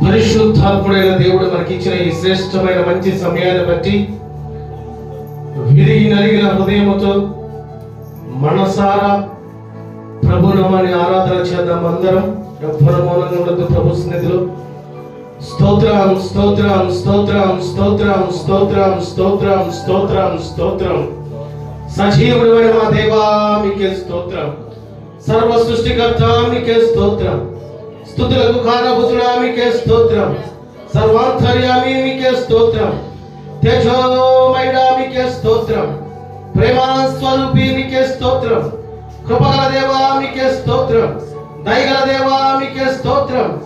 పరిశుద్ధాత్ముడైన దేవుడు మనకి ఇచ్చిన ఈ శ్రేష్టమైన మంచి సమయాన్ని బట్టి విరిగి నలిగిన హృదయముతో మనసారా ప్రభునామాన్ని ఆరాధన చేద్దాం. అందరం ఎవ్వరు మౌనంగా ఉండదు. ప్రభు సన్నిధిలో స్తోత్రం స్తోత్రం స్తోత్రం స్తోత్రం స్తోత్రం స్తోత్రం స్తోత్రం స్తోత్రం. సజీవుడైన మా దేవా మీకే స్తోత్రం. సర్వ సృష్టికర్త మీకే స్తోత్రం. స్తుతులకు కారణభూతుడా మీకే స్తోత్రం. సర్వాంతర్యామి మీకే స్తోత్రం. తేజోమయుడా మీకే స్తోత్రం. ప్రేమా స్వరూపి మీకే స్తోత్రం. కృపగల దేవా మీకే స్తోత్రం. దయగల దేవా మీకే స్తోత్రం.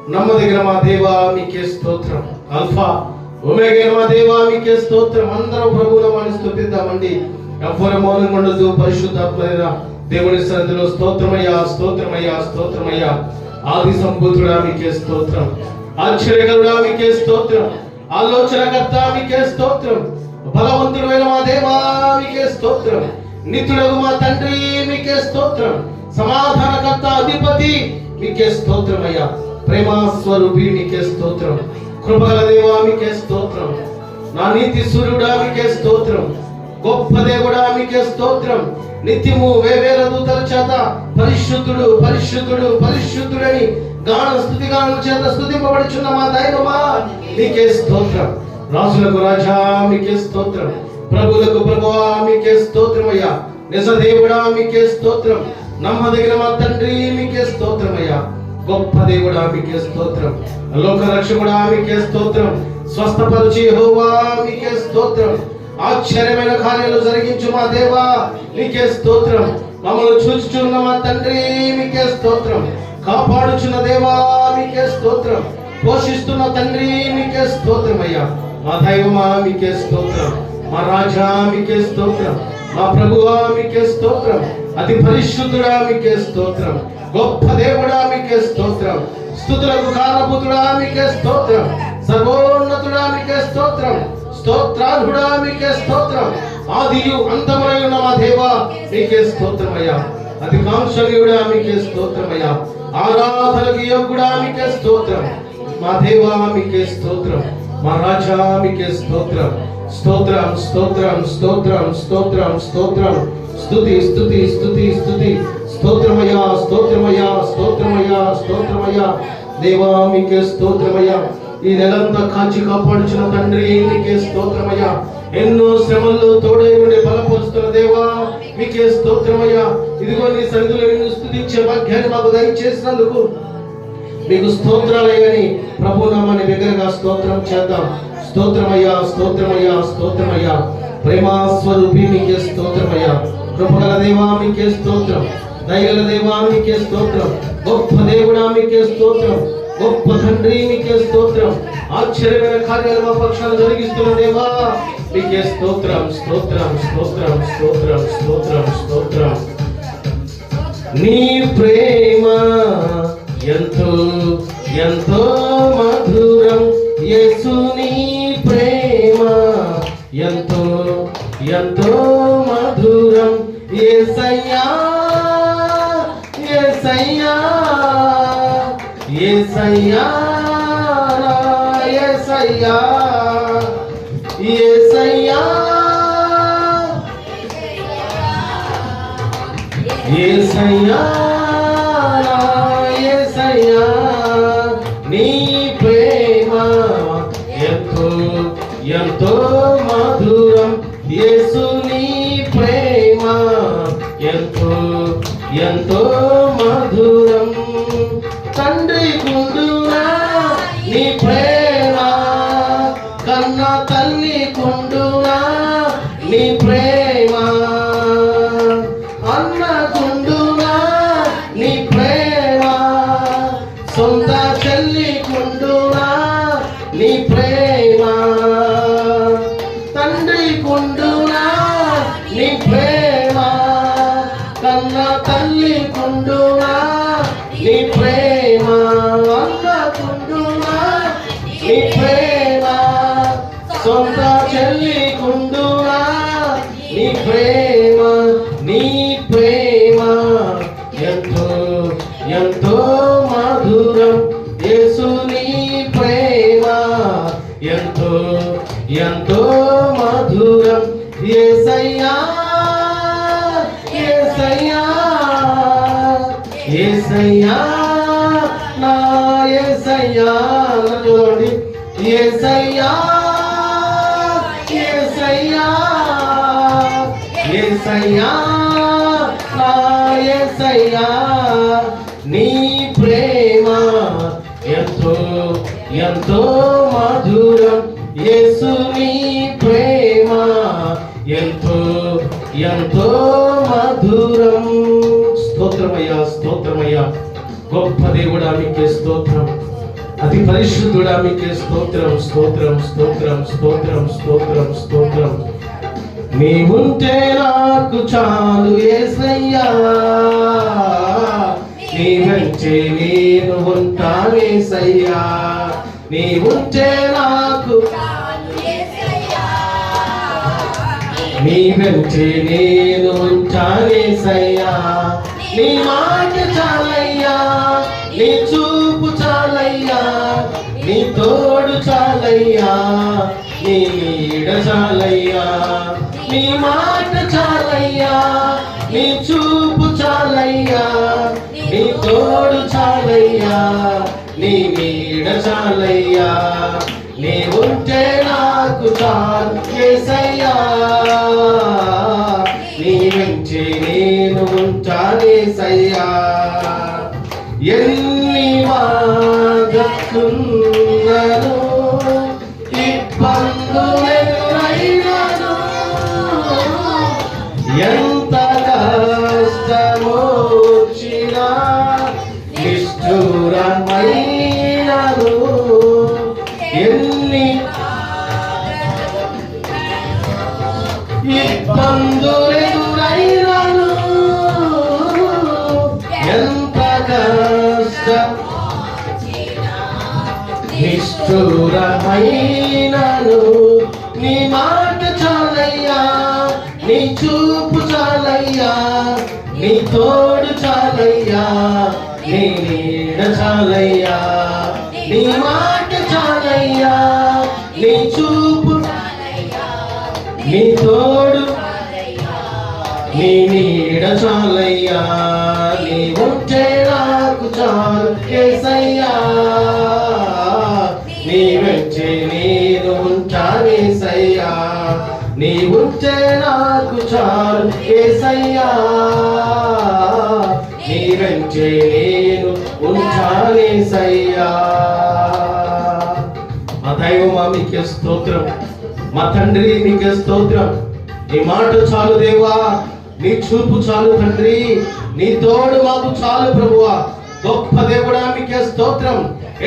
నమ్మదగిన మా దేవా మీకే స్తోత్రం. అల్ఫా ఒమేగా మా దేవా మీకే స్తోత్రం. అందరూ ప్రభువుని స్తుతిద్దామండి. ఎవ్వరు మౌనంగా ఉండదు. పరిశుద్ధాత్మైన దేవుని సన్నిధిలో స్తోత్రమయ్యా స్తోత్రమయ్యా స్తోత్రమయ్యా. ఆది సంభూతుడా మీకే స్తోత్రం. ఆశ్చర్యకరుడా మీకే స్తోత్రం. ఆలోచనకర్త మీకే స్తోత్రం. బలవంతుడైన మా దేవా మీకే స్తోత్రం. నిత్యుడగు మా తండ్రి మీకే స్తోత్రం. సమాధానకర్త అధిపతి మీకే స్తోత్రమయ్యా. ప్రేమా స్వరూపి మీకే స్తోత్రం. కృపగల దేవా మీకే స్తోత్రం. నా నీతి సూర్యుడా మీకే స్తోత్రం. గొప్ప దేవుడా మీకే స్తోత్రం. నిత్యము వేవేల దూతల చేత పరిశుద్ధుడు పరిశుద్ధుడు పరిశుద్ధుడని గాన స్తుతిగానముల చేత స్తుతింపబడుచున్న మా దైవమా మీకే స్తోత్రం. రాజులకు రాజా మీకే స్తోత్రం. ప్రభువులకు ప్రభువా మీకే స్తోత్రమయ్యా. నిజ దేవుడా మీకే స్తోత్రం. నమ్మదగిన మా తండ్రి మీకే స్తోత్రమయ్యా. గొప్ప దేవుడా మీకే స్తోత్రం. లోక రక్షకుడా మీకే స్తోత్రం. స్వస్థపరిచే యెహోవా మీకే స్తోత్రం. ఆశ్చర్యమైన కార్యాలు జరిగించు మా దేవా మీకే స్తోత్రం. మమ్మల్ని చూచుచున్న మా తండ్రి మీకే స్తోత్రం. కాపాడుచున్న దేవా మీకే స్తోత్రం. పోషిస్తున్న తండ్రి మీకే స్తోత్రమయ్యా. మా దైవమా మీకే స్తోత్రం. మా రాజా మీకే స్తోత్రం. మా ప్రభువా మీకే స్తోత్రం. అతి పరిశుద్ధుడా మీకే స్తోత్రం. గొప్ప దేవుడా మీకే స్తోత్రం. స్తుతులకు కారణభూతుడా మీకే స్తోత్రం. సర్వోన్నతుడా మీకే స్తోత్రం. స్తోత్రార్హుడా మీకే స్తోత్రం. ఆదియు అంతమునై ఉన్న మా దేవా మీకే స్తోత్రమయ్యా. అతి కాంక్షణీయుడా మీకే స్తోత్రమయ్యా. ఆరాధనకు యోగ్యుడా మీకే స్తోత్రం. మా దేవా మీకే స్తోత్రం. మా రాజా మీకే స్తోత్రం. స్తోత్రం స్తోత్రం స్తోత్రం స్తోత్రం స్తోత్రం. స్తుతి స్తుతి స్తుతి స్తుతి. స్తోత్రమయ్యా స్తోత్రమయ్యా స్తోత్రమయ్యా స్తోత్రమయ్యా. దేవా మీకే స్తోత్రమయ్యా. ఈ నెలంతా కాచి కాపాడుచున్న తండ్రి మీకే స్తోత్రమయ్యా. ఎన్నో శ్రమల్లో తోడై ఉండి బలపరుస్తున్న దేవా మీకే స్తోత్రమయ్యా. ఇదిగో నీ సన్నిధిలో నిన్ను స్తుతించే భాగ్యాన్ని మాకు దయచేసినందుకు మీకు స్తోత్రాలయ్యని ప్రభు నామాన్ని బిగ్గరగా స్తోత్రం చేద్దాం. స్తోత్రమయ్యా స్తోత్రమయ్యా స్తోత్రమయ్యా. ప్రేమా స్వరూపి మీకే స్తోత్రమయ్యా. కృపగల దేవా మీకే స్తోత్రం. దయగల దేవా మీకే స్తోత్రం. గొప్ప దేవుడా మీకే స్తోత్రం. గొప్ప తండ్రి మీకే స్తోత్రం. ఆశ్చర్యమైన కార్యాలు మా పక్షాన జరిగిస్తున్న దేవా మీకే స్తోత్రం స్తోత్రం స్తోత్రం స్తోత్రం స్తోత్రం స్తోత్రం. నీ ప్రేమ ఎంతో ఎంతో మధురం. యేసు నీ ప్రేమ ఎంతో ఎంతో మధురం. యేసయ్యా యేసయ్యా యేసయ్యా యేసయ్యా యేసయ్యా యేసయ్యా యేసయ్యా. నీ ప్రేమ ఎంతో ఎంతో మధురం. యేసు నీ ప్రేమ ఎంతో ఎంతో మధురం. తండ్రి కుండునా నీ ప్రేమ, కన్న తల్లి కుండునా నీ ప్రేమ, అన్న కుండునా నీ ప్రేమ, సొంత చెల్లి కుండునా నీ ప్రేమ, తండ్రి కుండునా నీ ప్రేమ, కన్న తల్లి కుండునా నీ ప్రేమ, అన్న కుండునా నీ ప్రేమ, సొంత చెల్లి కుండునా నీ ప్రేమ. నీ ప్రేమ ఎంతో ఎంతో మధురం. యేసుని ప్రేమ ఎంతో ఎంతో మధురం. యేసయ్యా యేసయ్యా యేసయ్యా నా యేసయ్యా చూడండి. యేసయ్యా యేసయ్యా యేసయ్యా నా యేసయ్యా నీ ప్రేమ ఎంతో ఎంతో మధురం. యేసుని ప్రేమ ఎంతో ఎంతో మధురం. స్తోత్రమయ్యా స్తోత్రమయ్యా. గొప్ప దేవుడా మీకే స్తోత్రం. అతి పరిశుద్ధుడా మీకే స్తోత్రం స్తోత్రం స్తోత్రం స్తోత్రం స్తోత్రం స్తోత్రం. నీవుంటే నాకు చాలు యేసయ్యా, నీ వెంటే నేను ఉంటాను యేసయ్యా. నీవుంటే నాకు నీ వెంటే నేను ఉంటాను యేసయ్యా. నీ మాట చాలయ్యా, నీ చూపు చాలయ్యా, నీ తోడు చాలయ్యా, నీ నీడ చాలయ్యా. నీ మాట చాలయ్యా, నీ చూపు చాలయ్యా, నీ తోడు చాలయ్యా, నీ నీడ చాలయ్యా. నీ ఉంటే నాకు చాలు యేసయ్యా, నీ వెంటే నేను ఉంటాను యేసయ్యా. ఎన్ని బాధలున్నను ఇబ్బందులెదురైనను, ఎంత కష్టమొచ్చినా నిష్ఠురమైనను, ఎన్ని ఇబ్బందులెదురైనను, ఎంత కష్టం నిష్ఠురమైనను, నీ మాట చాలయ్యా, నీ చూపు చాలయ్యా, నీ తోడు చాలయ్యా, నీ నీడ చాలయ్యా. నీ మాట చాలయ్యా, నీ చూపు, నీ తోడు, నీ నీడ చాలయ్యా. నీ ఉంటే నాకు చాలు యేసయ్యా, నీ వెంటే నేను ఉంటాను యేసయ్యా. నీ ఉంటే నాకు చాలు యేసయ్యా, నీ వెంటే నేను ఉంటాను యేసయ్యా. మా దైవమా మీకే స్తోత్రం, మా తండ్రి మీకే స్తోత్రం. నీ మాట చాలు దేవా, నీ చూపు చాలు తండ్రి, నీ తోడు మాకు చాలు ప్రభువా. గొప్ప దేవుడా మీకే స్తోత్రం.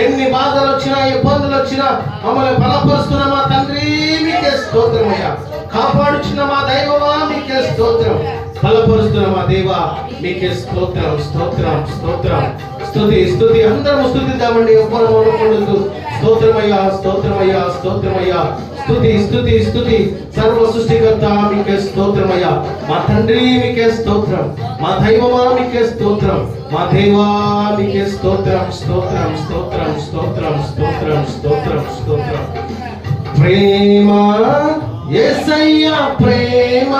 ఎన్ని బాధలు వచ్చినా ఇబ్బందులు వచ్చినా మమ్మల్ని బలపరుస్తున్న మా తండ్రి మీకే స్తోత్రం అయ్యా. కాపాడుచున్న మా దైవమా మీకే స్తోత్రం. బలపరుస్తున్న మా దేవా మీకే స్తోత్రం స్తోత్రం స్తోత్రం. స్తుతి స్తుతి అందరం స్తుతిద్దామండి. ఒక్కరు మౌనపడుతూ స్తోత్రమయ్యా స్తోత్రమయ్యా స్తోత్రమయ్యా. స్తుతి స్తుతి స్తుతి. సర్వ సృష్టికర్త మీకే స్తోత్రమయ్యా. మా తండ్రి మీకే స్తోత్రం, మా దైవమా మీకే స్తోత్రం, మా దేవా మీకే స్తోత్రం స్తోత్రం స్తోత్రం స్తోత్రం స్తోత్రం స్తోత్రం స్తోత్రం. ప్రేమ యేసయ్యా ప్రేమ,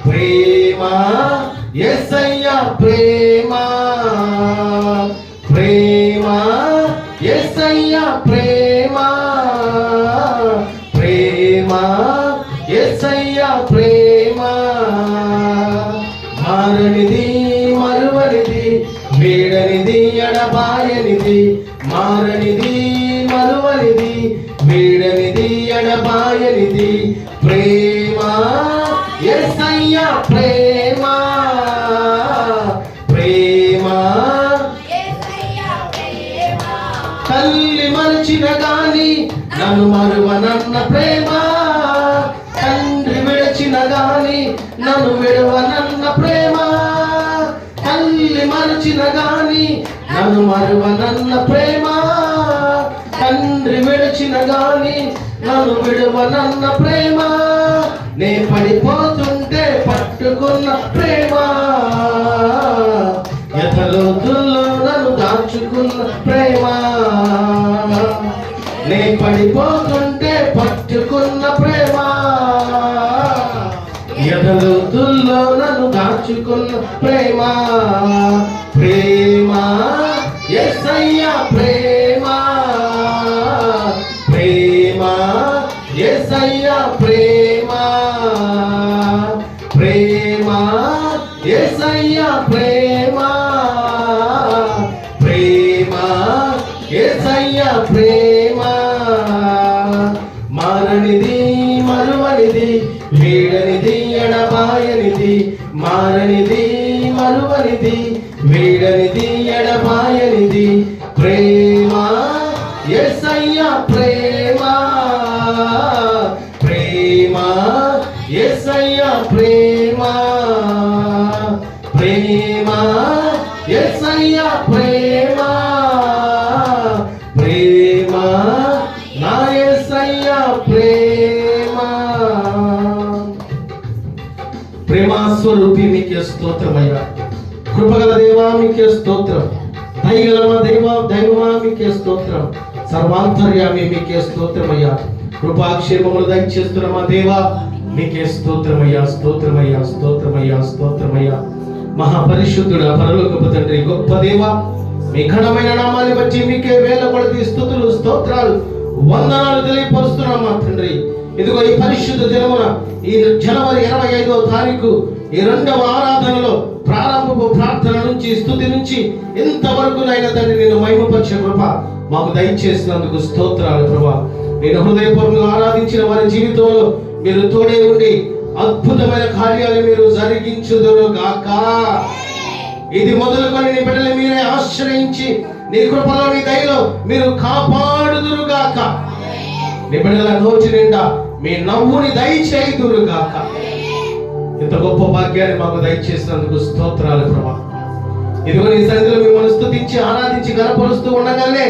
ప్రేమ యేసయ్యా ప్రేమ, ప్రేమ యేసయ్యా ప్రేమ, ప్రేమ యేసయ్యా ప్రేమ. మారనిది మరువనిది, వీడనిది ఎడబాయనిది, మారనిది మరువనిది, వీడనిది ఎడబాయనిది. ప్రేమ యేసయ్యా ప్రేమ, ప్రేమ. తల్లి మరచిన గాని నన్ను మరువనన్న ప్రేమ, తండ్రి విడచిన గాని నన్ను విడవనన్న ప్రేమ, తల్లి మరచిన గాని నన్ను మరువనన్న ప్రేమ, తండ్రి విడచిన గాని నన్ను విడవనన్న ప్రేమ. నే పడిపోతుంటే పట్టుకున్న ప్రేమ, ఎతలోతుల్లో నన్ను దాచు దాచుకున్న ప్రేమ, నే పడిపోతుంటే పట్టుకున్న ప్రేమ, ఎదలుతుల్లో నన్ను దాచుకున్న ప్రేమ, ప్రేమ యేసయ్యా ప్రేమ, ప్రేమ యేసయ్యా ప్రేమ, ప్రేమ యేసయ్యా ప్రేమ, ప్రేమ యేసయ్యా ప్రేమ, మారనిది మరువనిది వీడనిది ఎడబాయనిది, మారనిది మరువనిది వీడనిది ఎడబాయనిది, ప్రేమ యేసయ్యా ప్రేమ, ప్రేమ యేసయ్యా ప్రేమ, ప్రేమ యేసయ్యా ప్రేమ, ప్రేమ నా యేసయ్యా ప్రేమ. ప్రేమాస్వరూపి మీకే స్తోత్రమయ్యా, కృపగల దేవా మీకే స్తోత్రం, దయగల దైవమా మీకే స్తోత్రం, సర్వాంతర్యామి మీకే స్తోత్రమయ్యా, కృపాక్షేమములు దయచేస్తున్న మా దేవా మీకే స్తోత్రమయ్యా, స్తోత్రమయ్యా, స్తోత్రమయ్యా, స్తోత్రమయ్యా. మహాపరిశుద్ధుడా పరలోకపు తండ్రి గొప్ప దేవా, మీ ఘనమైన నామాన్ని బట్టి మీకే వేల కొలది స్తుతులు స్తోత్రాలు వందనాలు తెలియపరుస్తున్నాం మా తండ్రి. ఇదిగో ఈ పరిశుద్ధ దినమున ఈ జనవరి 25వ తారీఖు ఈ 2వ ఆరాధనలో ప్రారంభపు ప్రార్థన నుంచి స్తుతి నుంచి ఇంతవరకు నైనా తండ్రి నేను మహిమపరిచే కృప మాకు దయచేసినందుకు స్తోత్రాలు ప్రభా. నేను హృదయపూర్వకంగా ఆరాధించిన వారి జీవితంలో మీరు తోడే ఉండి అద్భుతమైన కార్యాలు మీరు జరిగించుదురు గాక. ఇది మొదలుకొని నీ బిడ్డలు మీరే ఆశ్రయించి నీ కృపలో నీ దయలో మీరు కాపాడుదురు గాక. నీ బిడ్డల నోటి నిండా మీ నవ్వుని దయచేయుదురు గాక. ఇంత గొప్ప భాగ్యాన్ని మాకు దయచేసినందుకు స్తోత్రాలు ప్రభా. ఇదిగో నీ సన్నిధిలో మిమ్మల్ని స్తుతించి ఆరాధించి గణపరుస్తూ ఉండగానే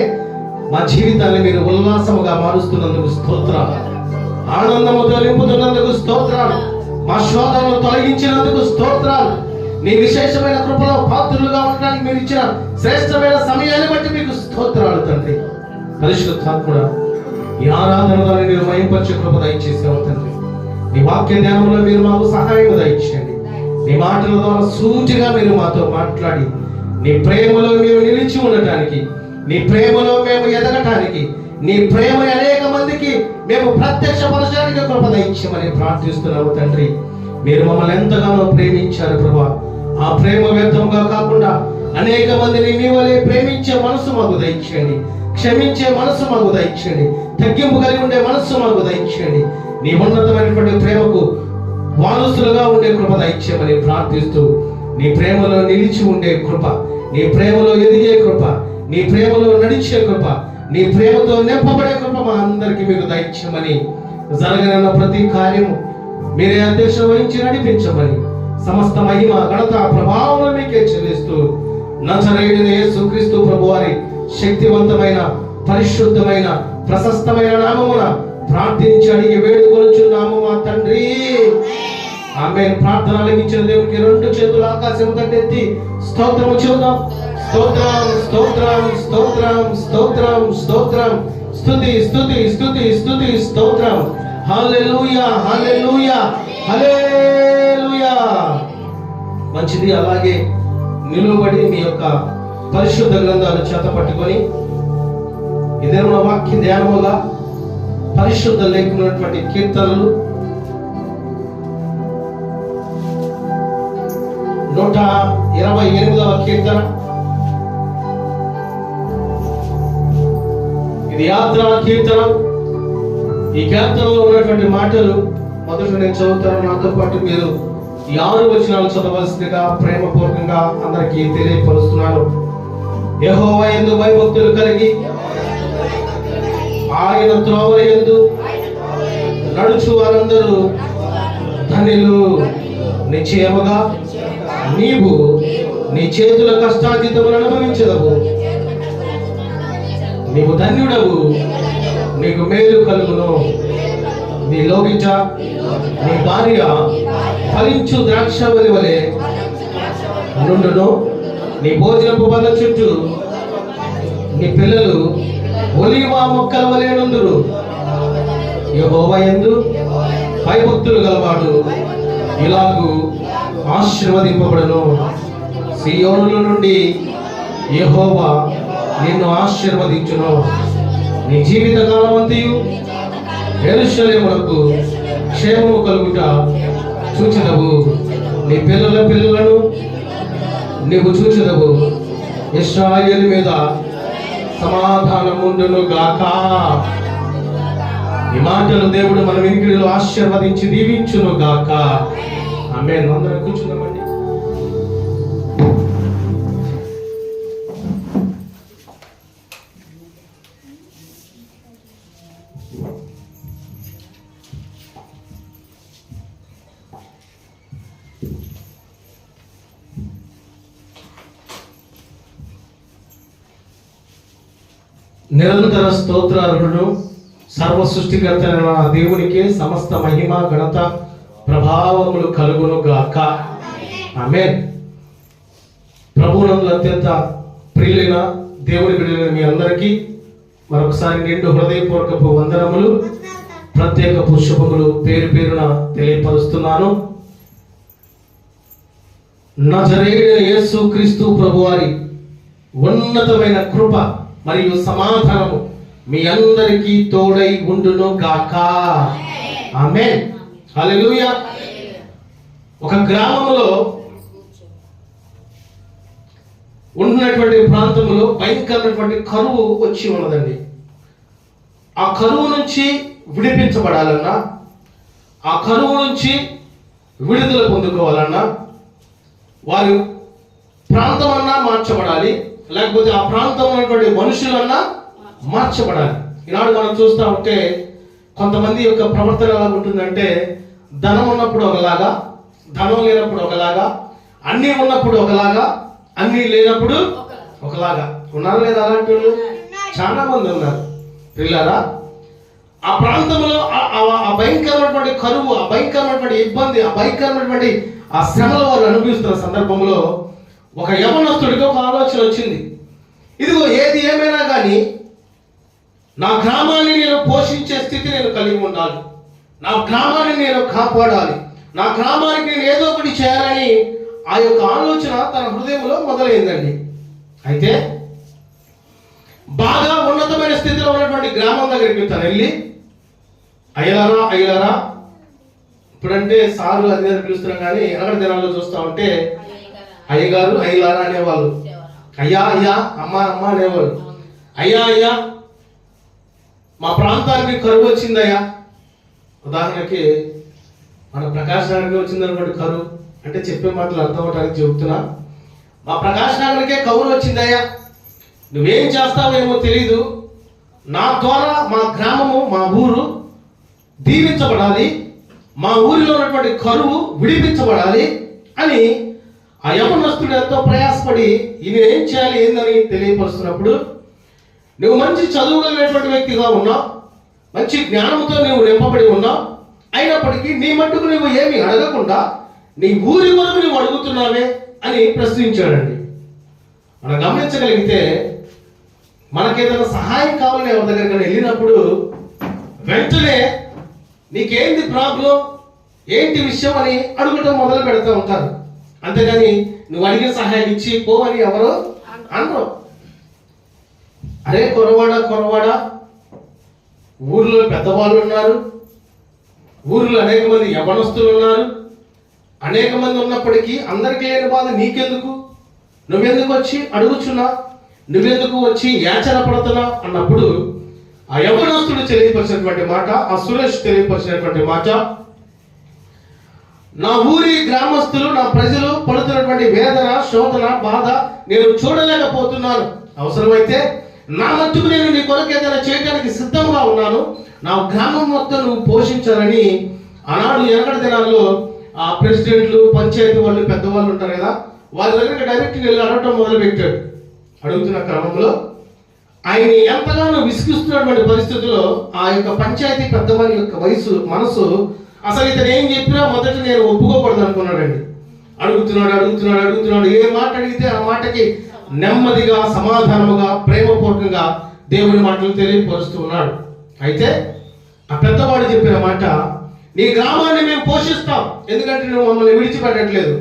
మా జీవితాన్ని మీరు ఉల్లాసముగా మారుస్తున్నందుకు స్తోత్రాలు, ఆనందముతో నింపుతున్నందుకు స్తోత్రాలు, మా శోధనను తొలగించినందుకు స్తోత్రాలు, నీ విశేషమైన కృపలో పాత్రులుగా ఉండడానికి మీరు ఇచ్చిన శ్రేష్టమైన సమయాన్ని బట్టి మీకు స్తోత్రాలు తండ్రి. పరిశుద్ధాత్ముడా ఈ ఆరాధనలో మీరు మహింపరిచే కృప దయచేసావు తండ్రి. నీ వాక్య ధ్యానంలో మీరు మాకు సహాయం దయచేయండి. నీ మాటల ద్వారా సూటిగా మీరు మాతో మాట్లాడి నీ ప్రేమలో మేము నిలిచి ఉండటానికి, నీ ప్రేమలో మేము ఎదగటానికి, నీ ప్రేమ అనేక మందికి మేము ప్రత్యక్షపరచడానికి కృప దయచేయమని ప్రార్థిస్తున్నాము తండ్రి. మీరు మమ్మల్ని ఎంతగానో ప్రేమించారు ప్రభా. ఆ ప్రేమ వ్యర్థంగా కాకుండా అనేక మందిని మీ వలె ప్రేమించే మనసు మాకు దయచేయండి, క్షమించే మనసు మాకు దయచేయండి, తగ్గింపు కలిగి ఉండే మనసు మాకు దయచేయండి. నీ ఉన్నతమైనటువంటి ప్రేమకు వారసులుగా ఉండే కృప దయచేయమని ప్రార్థిస్తూ నీ ప్రేమలో నిలిచి ఉండే కృప, నీ ప్రేమలో ఎదిగే కృప, నీ ప్రేమలో నడిచే కృప, నీ ప్రేమతో నింపబడే కృప మా అందరికి మీరు దయచేయమని, జరగనున్న ప్రతి కార్యము మీరే అధ్యక్షత వహించి నడిపించమని, సమస్త మహిమ ఘనత ప్రభావం మీకే చెల్లిస్తూ నజరేయుడైన యేసుక్రీస్తు ప్రభువారి శక్తివంతమైన పరిశుద్ధమైన ప్రశస్తమైన నామమున ప్రార్థించి అడిగి వేడుకొనుచున్నాము మా తండ్రి. ఆమేన్. ప్రార్థన ఆలకించిన దేవునికి 2 చేతులు ఆకాశము తట్టెత్తి స్తోత్రము చెబుదాం. స్తోత్రం స్తోత్రం స్తోత్రం స్తోత్రం స్తోత్రం, స్తుతి స్తుతి స్తుతి స్తుతి స్తోత్రం. హల్లెలూయా హల్లెలూయా హల్లెలూయా. మంచిది. అలాగే నిలువబడి మీ యొక్క పరిశుద్ధ గ్రంథాలు చేత పట్టుకొని ఇదేమో వాక్య ధ్యానముగా పరిశుద్ధ లేఖనటువంటి కీర్తనలు 128వ కీర్తన. ఇది యాత్రా కీర్తన. ఈ కీర్తనలో ఉన్నటువంటి మాటలు మొదట నేను చదువుతాను. నాతో పాటు మీరు ఈ 6 వచనాలు చదవలసిందిగా ప్రేమపూర్వకంగా అందరికీ తెలియపరుస్తున్నాను. యెహోవా యందు భయభక్తులు కలిగి ఆయన త్రోవల యందు నడుచు వారందరూ ధన్యులు. నిశ్చయముగా నీవు నీ చేతుల కష్టార్జితములను అనుభవించదవు. నీవు ధన్యుడవు, నీకు మేలు కలుగును. నీ లోగిట నీ భార్య ఫలించు ద్రాక్షవల్లి వలె నుండును. నీ భోజనపు బల్ల చుట్టూ నీ పిల్లలు ఒలీవ మొక్కల వలె నుందురు. యెహోవా యందు భయభక్తులు గలవాడు ఇలాగు ఆశీర్వదింపబడును. సియోనుల నుండి యెహోవా నిన్ను ఆశీర్వదించును. నీ జీవిత కాలమంతయు యెరూషలేమునకు క్షేమము కలుగుట చూచెదవు. నీ పిల్లల పిల్లలను నీవు చూచెదవు. ఇశ్రాయేలు మీద సమాధానముండును గాక. ఈ మాటలు దేవుడు మన వినికిడిలో ఆశీర్వదించి దీవించును గాక. ఆమేన్. అందరం కూర్చున్నామండి. నిరంతర స్తోత్రార్హుడు సర్వ సృష్టికర్తైన దేవునికి సమస్త మహిమ ఘనత ప్రభావములు కలుగును గాక. ఆమేన్. ప్రభువునందు అత్యంత ప్రియులైన దేవుని బిడ్డలైన మీ అందరికీ మరొకసారి నిండు హృదయపూర్వకపు వందనములు, ప్రత్యేక శుభములు పేరు పేరున తెలియపరుస్తున్నాను. నజరేయుడైన యేసు క్రీస్తు ప్రభువారి ఉన్నతమైన కృప మరియు సమాధానము మీ అందరికీ తోడై ఉండును గాక. ఆమేన్. హల్లెలూయా. ఒక గ్రామంలో ఉన్నటువంటి ప్రాంతంలో భయంకరమైనటువంటి కరువు వచ్చి ఉన్నదండి. ఆ కరువు నుంచి విడిపించబడాలన్నా, ఆ కరువు నుంచి విడుదల పొందుకోవాలన్నా వారు ప్రాంతం అన్నా మార్చబడాలి, లేకపోతే ఆ ప్రాంతంలో ఉన్నటువంటి మనుషులన్నా మార్చబడాలి. ఈనాడు మనం చూస్తూ ఉంటే కొంతమంది యొక్క ప్రవర్తన ఎలా ఉంటుందంటే, ధనం ఉన్నప్పుడు ఒకలాగా, ధనం లేనప్పుడు ఒకలాగా, అన్నీ ఉన్నప్పుడు ఒకలాగా, అన్నీ లేనప్పుడు ఒకలాగా. ఉన్నారు లేదా అలాంటి వాళ్ళు? చాలా మంది ఉన్నారు. పిల్లరా, ఆ ప్రాంతంలో ఆ భయంకరమైనటువంటి కరువు, ఆ భయంకరమైనటువంటి ఇబ్బంది, ఆ భయంకరమైనటువంటి ఆ శ్రమలు వారు అనుభవిస్తున్న సందర్భంలో ఒక యవనస్తుడికి ఒక ఆలోచన వచ్చింది. ఇదిగో ఏది ఏమైనా కానీ నా గ్రామాన్ని నేను పోషించే స్థితి నేను కలిగి ఉండాలి, నా గ్రామాన్ని నేను కాపాడాలి, నా గ్రామానికి నేను ఏదో ఒకటి చేయాలని ఆ యొక్క ఆలోచన తన హృదయంలో మొదలైందండి. అయితే బాగా ఉన్నతమైన స్థితిలో ఉన్నటువంటి గ్రామం దగ్గరికి తను వెళ్ళి, అయ్యలారా, ఇప్పుడంటే సారు అది పిలుస్తున్నాం కానీ ఎనగడ దినాల్లో చూస్తా ఉంటే అయ్యగారు అయ్యలారా అనేవాళ్ళు, అయ్యా అమ్మ అనేవాళ్ళు. అయ్యా మా ప్రాంతానికి కరువు వచ్చిందయ్యా. ఉదాహరణకి మన ప్రకాశ్ నగర్కి వచ్చిందనుకోండి కరువు అంటే చెప్పే మాటలు అర్థం అవడానికి చెబుతున్నా. మా ప్రకాశ్ నగర్కే కరువు వచ్చిందయ్యా, నువ్వేం చేస్తావేమో తెలీదు, నా ద్వారా మా గ్రామము మా ఊరు దీవించబడాలి, మా ఊరిలో ఉన్నటువంటి కరువు విడిపించబడాలి అని ఆ యవనస్తుడు ఎంతో ప్రయాసపడి ఈయన ఏం చేయాలి ఏందని తెలియపరుస్తున్నప్పుడు, నువ్వు మంచి చదువుకునేటువంటి వ్యక్తిగా ఉన్నావు, మంచి జ్ఞానంతో నువ్వు నింపబడి ఉన్నావు, అయినప్పటికీ నీ మట్టుకు నువ్వు ఏమి అడగకుండా నీ ఊరి వరకు నువ్వు అడుగుతున్నావే అని ప్రశ్నించాడండి. మనం గమనించగలిగితే మనకేదైనా సహాయం కావాలని ఎవరి దగ్గరికి వెళ్ళినప్పుడు వెంటనే నీకేంటి ప్రాబ్లం, ఏంటి విషయం అని అడుగుటం మొదలు పెడతా ఉంటారు. అంతేగాని నువ్వు అడిగిన సహాయం ఇచ్చి పోవని ఎవరు అనరు. అరే కొరవాడా, ఊర్లో పెద్దవాళ్ళు ఉన్నారు, ఊర్లో అనేక మంది యవనస్తులు ఉన్నారు, అనేక మంది ఉన్నప్పటికీ అందరికీ లేని బాధ నీకెందుకు, నువ్వెందుకు వచ్చి అడుగుచున్నా, నువ్వెందుకు వచ్చి యాచన పడుతున్నా అన్నప్పుడు ఆ యవనస్తుడు తెలియపరిచినటువంటి మాట, ఆ సురేష్ తెలియపరిచినటువంటి మాట, నా ఊరి గ్రామస్తులు నా ప్రజలు పడుతున్నటువంటి వేదన శోధన బాధ నేను చూడలేకపోతున్నాను, అవసరమైతే నా మట్టుకు నేను నీ కొరకు ఏదైనా చేయడానికి సిద్ధంగా ఉన్నాను, నా గ్రామం మొత్తం నువ్వు పోషించాలని ఆనాడు ఎనకటి దినాల్లో ఆ ప్రెసిడెంట్లు పంచాయతీ వాళ్ళు పెద్దవాళ్ళు ఉంటారు కదా, వాళ్ళ దగ్గరికి డైరెక్ట్గా వెళ్ళి అడగటం మొదలు పెట్టాడు. అడుగుతున్న క్రమంలో ఆయన ఎంతగానో విసిగిస్తున్నటువంటి పరిస్థితుల్లో ఆ యొక్క పంచాయతీ పెద్దవాళ్ళ యొక్క మనసు అసలు ఇతను ఏం చెప్పినా మొదట నేను ఒప్పుకోకూడదు అనుకున్నాడండి. అడుగుతున్నాడు, ఏ మాట అడిగితే ఆ మాటకి నెమ్మదిగా, సమాధానముగా, ప్రేమపూర్వకంగా దేవుని మాటలు తెలియపరుస్తూ ఉన్నాడు. అయితే ఆ పెద్దవాడు చెప్పిన మాట, నీ గ్రామాన్ని మేము పోషిస్తాం, ఎందుకంటే నువ్వు మమ్మల్ని విడిచిపెట్టట్లేదు.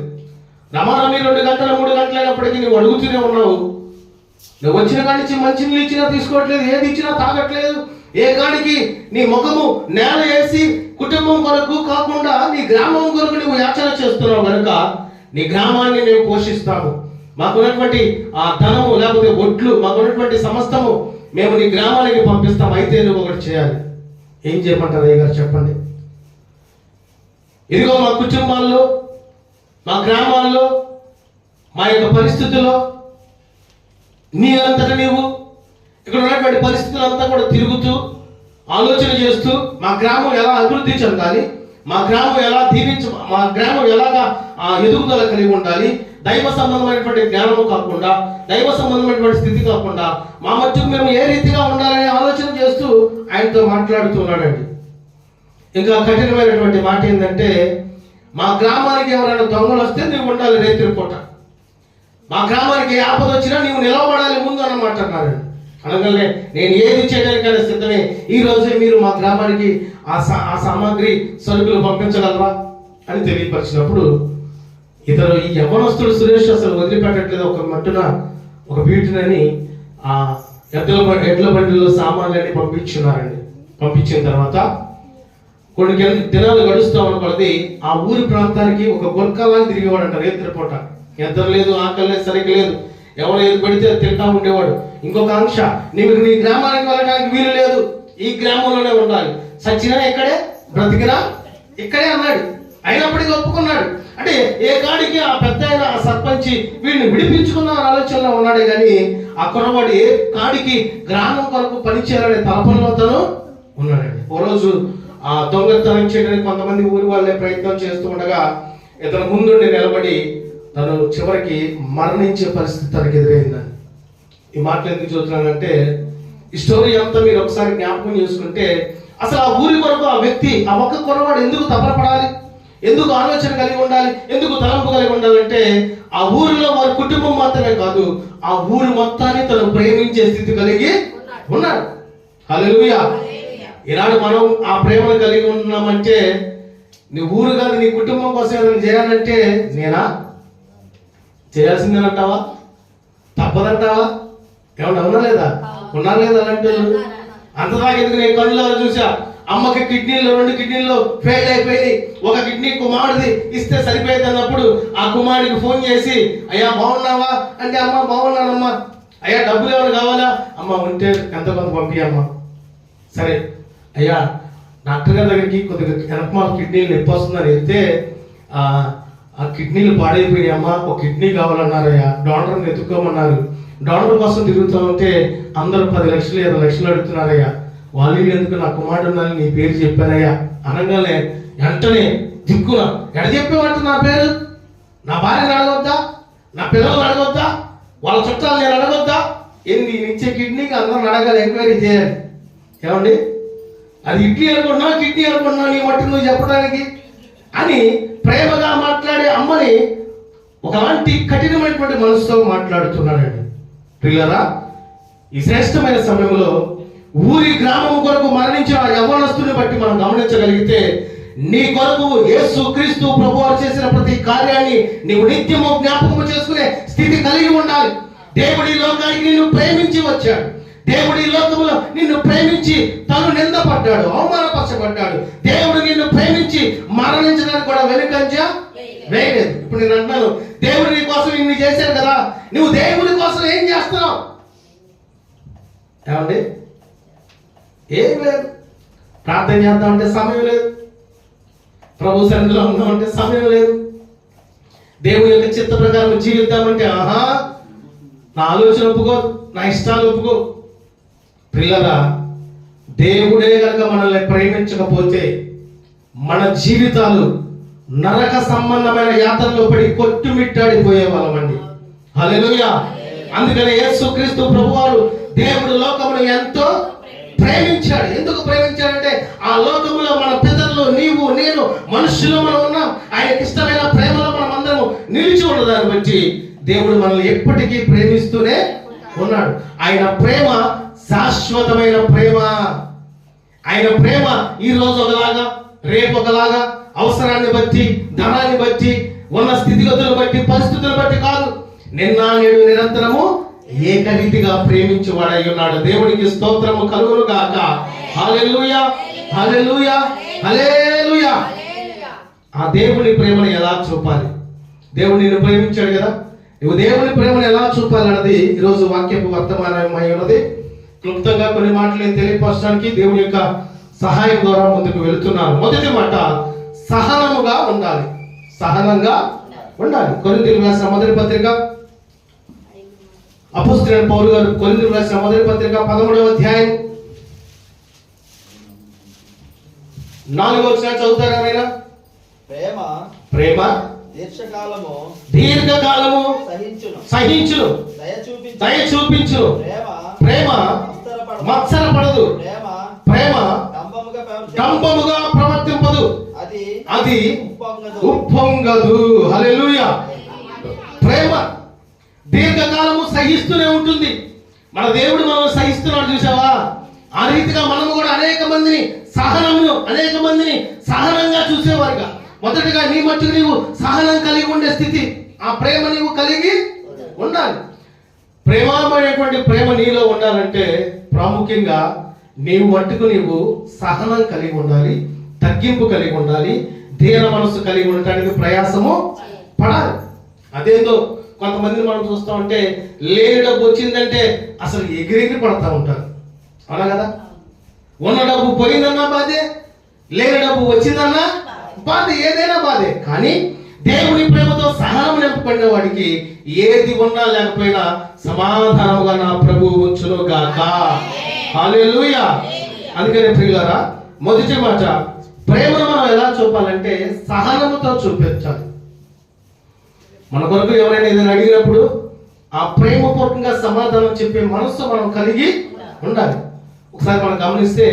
రమారమి 2 గంటలు 3 గంటలు అయినప్పటికీ నువ్వు అడుగుతూనే ఉన్నావు. నువ్వు వచ్చిన కాడి నుంచి మంచినీళ్ళు ఇచ్చినా తీసుకోవట్లేదు, ఏది ఇచ్చినా తాగట్లేదు. ఏ కాడికి నీ ముఖము నేల వేసి కుటుంబం కొరకు కాకుండా నీ గ్రామం కొరకు నువ్వు యాచన చేస్తున్నావు కనుక నీ గ్రామాన్ని మేము పోషిస్తాము. మాకున్నటువంటి ఆ ధనము లేకపోతే ఒడ్లు, మాకున్నటువంటి సమస్తము మేము నీ గ్రామానికి పంపిస్తాం. అయితే నువ్వు ఒకటి చేయాలి. ఏం చేయమంటారు అయ్య గారు చెప్పండి? ఇదిగో మా కుటుంబాల్లో, మా గ్రామాల్లో, మా యొక్క పరిస్థితుల్లో నీ అంతటా నీవు ఇక్కడ ఉన్నటువంటి పరిస్థితులంతా కూడా తిరుగుతూ ఆలోచన చేస్తూ మా గ్రామం ఎలా అభివృద్ధి చెందాలి, మా గ్రామం ఎలా మా గ్రామం ఎలాగా ఎదుగుదల కలిగి ఉండాలి, దైవ సంబంధమైనటువంటి జ్ఞానము కాకుండా, దైవ సంబంధమైనటువంటి స్థితి కాకుండా మా మధ్యకు మేము ఏ రీతిగా ఉండాలని ఆలోచన చేస్తూ ఆయనతో మాట్లాడుతూ ఉన్నాడండి. ఇంకా కఠినమైనటువంటి మాట ఏంటంటే, మా గ్రామానికి ఎవరైనా దొంగలు వస్తే నువ్వు ఉండాలి రేత్రి పూట, మా గ్రామానికి ఏ ఆపద వచ్చినా నీవు నిలవబడాలి ముందు అన్నమాట అన్నారండి. అనగానే నేను ఏది చేయడానికైనా సిద్ధమే, ఈ రోజే మీరు మా గ్రామానికి ఆ సామాగ్రి సరుకులు పంపించగలరా అని తెలియపరిచినప్పుడు ఇతరు ఈ యవ్వనస్తుడు సురేష్ అసలు వదిలిపెట్టట్లేదు. ఒక మట్టున ఒక వీటినని ఆ ఎడ్ల బండిలో సామాన్లన్నీ పంపించున్నారండి. పంపించిన తర్వాత కొన్ని దినాలు గడుస్తూ ఉన్నది ఆ ఊరి ప్రాంతానికి ఒక గొర్కాలని తిరిగేవాడంట రేత్రి పూట. నిద్ర లేదు, ఆకలి లేదు, సరిగ్గా లేదు, ఎవరు ఏది పెడితే తింటా ఉండేవాడు. ఇంకొక అంశ, నీకు నీ గ్రామానికి వెళ్ళడానికి వీలు లేదు, ఈ గ్రామంలోనే ఉండాలి, సచ్చినా ఇక్కడే, బ్రతికినా ఇక్కడే అన్నాడు. అయినప్పటికీ ఒప్పుకున్నాడు. అంటే ఏ కాడికి ఆ పెద్ద ఆ సర్పంచి వీడిని విడిపించుకున్న ఆలోచనలో ఉన్నాడే కానీ ఆ కుర్రవాడు ఏ కాడికి గ్రామం కొరకు పనిచేయాలనే తలపంలో తను ఉన్నాడండి. ఓ రోజు ఆ దొంగతనం చేయడానికి కొంతమంది ఊరి వాళ్ళే ప్రయత్నం చేస్తూ ఉండగా ఇతను ముందుండి నిలబడి తను చివరికి మరణించే పరిస్థితి తనకు ఎదురైందని. ఈ మాటలు ఎందుకు చూస్తున్నానంటే, ఈ స్టోరీ అంతా మీరు ఒకసారి జ్ఞాపకం చేసుకుంటే అసలు ఆ ఊరి కొరకు ఆ వ్యక్తి, ఆ ఒక్క కుర్రవాడు ఎందుకు తపనపడాలి, ఎందుకు ఆలోచన కలిగి ఉండాలి, ఎందుకు తలంపు కలిగి ఉండాలంటే ఆ ఊరిలో వారి కుటుంబం మాత్రమే కాదు, ఆ ఊరి మొత్తాన్ని తను ప్రేమించే స్థితి కలిగి ఉన్నాడు. హల్లెలూయా. ఈనాడు మనం ఆ ప్రేమను కలిగి ఉన్నామంటే నీ ఊరు కాదు, నీ కుటుంబం కోసం ఏదైనా చేయాలంటే నేనా చేయాల్సిందేనంటావా, తప్పదంటావా? ఏమన్నా ఉన్నా లేదా, ఉన్నా లేదా అలాంటి అంతదాకా ఎందుకు? నేను కళ్ళలో చూసా, అమ్మకి కిడ్నీలో 2 కిడ్నీల్లో ఫెయిల్ అయిపోయి ఒక కిడ్నీ కుమారుడిది ఇస్తే సరిపోయేది అన్నప్పుడు ఆ కుమారుడికి ఫోన్ చేసి, అయ్యా బాగున్నావా అంటే, అమ్మ బాగున్నానమ్మా. అయ్యా డబ్బులు ఏమైనా కావాలా? అమ్మ ఉంటే ఎంత కొంత పంపియమ్మా. సరే అయ్యా డాక్టర్ గారి దగ్గరికి కొద్దిగా వెనకమాల కిడ్నీలు నొప్పి వస్తుందని వెళ్తే ఆ కిడ్నీలు పాడైపోయినాయి అమ్మా, ఒక కిడ్నీ కావాలన్నారయ్యా, డోనర్ని ఎత్తుకోమన్నారు. డోనర్ కోసం తిరుగుతూ ఉంటే అందరూ 10 లక్షలు 20 లక్షలు అడుగుతున్నారయ్యా. వాళ్ళు ఎందుకు, నా కుమారుడు ఉన్నారని నీ పేరు చెప్పారయ్యా అనగానే వెంటనే దిక్కున ఎడ చెప్పేవాడు నా పేరు, నా భార్యను అడగొద్దా, నా పిల్లలను అడగొద్దా, వాళ్ళ చుట్టాలు నేను అడగొద్దా? ఏంది ఇచ్చే కిడ్నీకి అందరూ అడగాలి, ఎంక్వైరీ చేయాలి. ఏమండి, అది ఇడ్లీ అనుకుంటున్నా కిడ్నీ అనుకుంటున్నా నీ మట్టి నువ్వు చెప్పడానికి అని ప్రేమగా మాట్లాడే అమ్మని ఒకలాంటి కఠినమైనటువంటి మనసుతో మాట్లాడుతున్నాడండి. పిల్లరా, ఈ శ్రేష్టమైన సమయంలో ఊరి గ్రామం కొరకు మరణించిన ఆ యవ్వనస్తుని బట్టి మనం గమనించగలిగితే నీ కొరకు యేసు క్రీస్తు ప్రభువారు చేసిన ప్రతి కార్యాన్ని నీవు నిత్యము జ్ఞాపకము చేసుకునే స్థితి కలిగి ఉండాలి. దేవుడి లోకానికి నిన్ను ప్రేమించి వచ్చాడు. దేవుడి లోకములో నిన్ను ప్రేమించి తను నిందపడ్డాడు, అవమానపరచబడ్డాడు. దేవుడు నిన్ను ప్రేమించి మరణించడానికి కూడా వెనుకంజ వేయలేదు. ఇప్పుడు నేను అంటున్నాను, దేవుడు నీ కోసం నిన్ను చేశాడు కదా, నువ్వు దేవుడి కోసం ఏం చేస్తున్నావు? ఏమండి, ఏం లేదు. ప్రార్థన చేద్దామంటే సమయం లేదు, ప్రభు సన్నిధిలో ఉందామంటే సమయం లేదు, దేవుని యొక్క చిత్త ప్రకారం జీవిద్దామంటే ఆహా నా ఆలోచన ఒప్పుకోదు, నా ఇష్టాలు ఒప్పుకో. పిల్లరా, దేవుడే కనుక మనల్ని ప్రేమించకపోతే మన జీవితాలు నరక సంబంధమైన యాతనలో పడి కొట్టుమిట్టాడిపోయే వాళ్ళమండి. హల్లెలూయా. అందుకని యేసుక్రీస్తు ప్రభువారు దేవుడు లోకమును ఎంతో ప్రేమించాడు. ఎందుకు ప్రేమించాడంటే ఆ లోకములో మన పితరులు, నీవు నేను, మనుషులు మనం ఉన్నాం. ఆయనకి ఇష్టమైన ప్రేమలో మనం అందరం నిలిచి ఉన్నదాన్ని బట్టి దేవుడు మనల్ని ఎప్పటికీ ప్రేమిస్తూనే ఉన్నాడు. ఆయన ప్రేమ శాశ్వతమైన ప్రేమ. ఆయన ప్రేమ ఈ రోజు ఒకలాగా, రేపు ఒకలాగా, అవసరాన్ని బట్టి, ధనాన్ని బట్టి, ఉన్న స్థితిగతులు బట్టి, పరిస్థితులు బట్టి కాదు. నిన్న నేడు నిరంతరము ఏకరీతిగా ప్రేమించువాడై ఉన్నాడు. దేవునికి స్తోత్రము కలుగును గాక. హల్లెలూయా, హల్లెలూయా, హల్లెలూయా. ఆ దేవుని ప్రేమను ఎలా చూపాలి? దేవుడు నిన్ను ప్రేమించాడు కదా, నువ్వు దేవుని ప్రేమను ఎలా చూపాలన్నది ఈరోజు వాక్యపు వర్తమానమై ఉన్నది. క్లుప్తంగా కొన్ని మాటలు నేను తెలియపరచడానికి దేవుని యొక్క సహాయం ద్వారా ముందుకు వెళుతున్నాను. మొదటి మాట, సహనముగా ఉండాలి. సహనంగా ఉండాలి. కొరింథీయులకు రాసిన మొదటి పత్రిక, అపోస్తలుడైన పౌలు గారు కొరింథీయులకు రాసిన మొదటి పత్రిక 13వ అధ్యాయం 4వ వచనం చదువుతారా ఎవరైనా? ప్రేమ ప్రేమ దీర్ఘకాలము సహించును, దయ చూపించును. ప్రేమ మత్సరపడదు, ప్రేమ డంబముగా ప్రవర్తింపదు, అది ఉప్పొంగదు. హల్లెలూయా. ప్రేమ దీర్ఘకాలము సహిస్తూనే ఉంటుంది. మన దేవుడు మనం సహిస్తున్నాడు, చూసావా? ఆ రీతిగా మనము కూడా అనేక మందిని సహనంగా చూసేవారుగా. మొదటిగా నీ మట్టుకు నీవు సహనం కలిగి ఉండే స్థితి, ఆ ప్రేమ నీవు కలిగి ఉండాలి. ప్రేమమైనటువంటి ప్రేమ నీలో ఉండాలంటే ప్రాముఖ్యంగా నీవు మట్టుకు నీవు సహనం కలిగి ఉండాలి, తగ్గింపు కలిగి ఉండాలి, దీన మనస్సు కలిగి ఉండటానికి ప్రయాసము పడాలి. అదేందో కొంతమందిని మనం చూస్తూ ఉంటే లేని డబ్బు వచ్చిందంటే అసలు ఎగిరెగిరి పడతా ఉంటారు, అవునా కదా? ఉన్న డబ్బు పోయిందన్నా బాధే, లేని డబ్బు వచ్చిందన్నా బాధ, ఏదైనా బాధే. కానీ దేవుని ప్రేమతో సహనం నింపబడిన వాడికి ఏది ఉన్నా లేకపోయినా సమాధానముగా నా ప్రభువు ఉంచును గాక. హల్లెలూయా. అందుకనే ప్రియులారా, మొదటి మాట, ప్రేమను మనం ఎలా చూపాలంటే సహనముతో చూపించాలి. మన కొరకు ఎవరైనా ఏదైనా అడిగినప్పుడు ఆ ప్రేమపూర్వకంగా సమాధానం చెప్పే మనస్సు మనం కలిగి ఉండాలి. ఒకసారి మనం గమనిస్తే,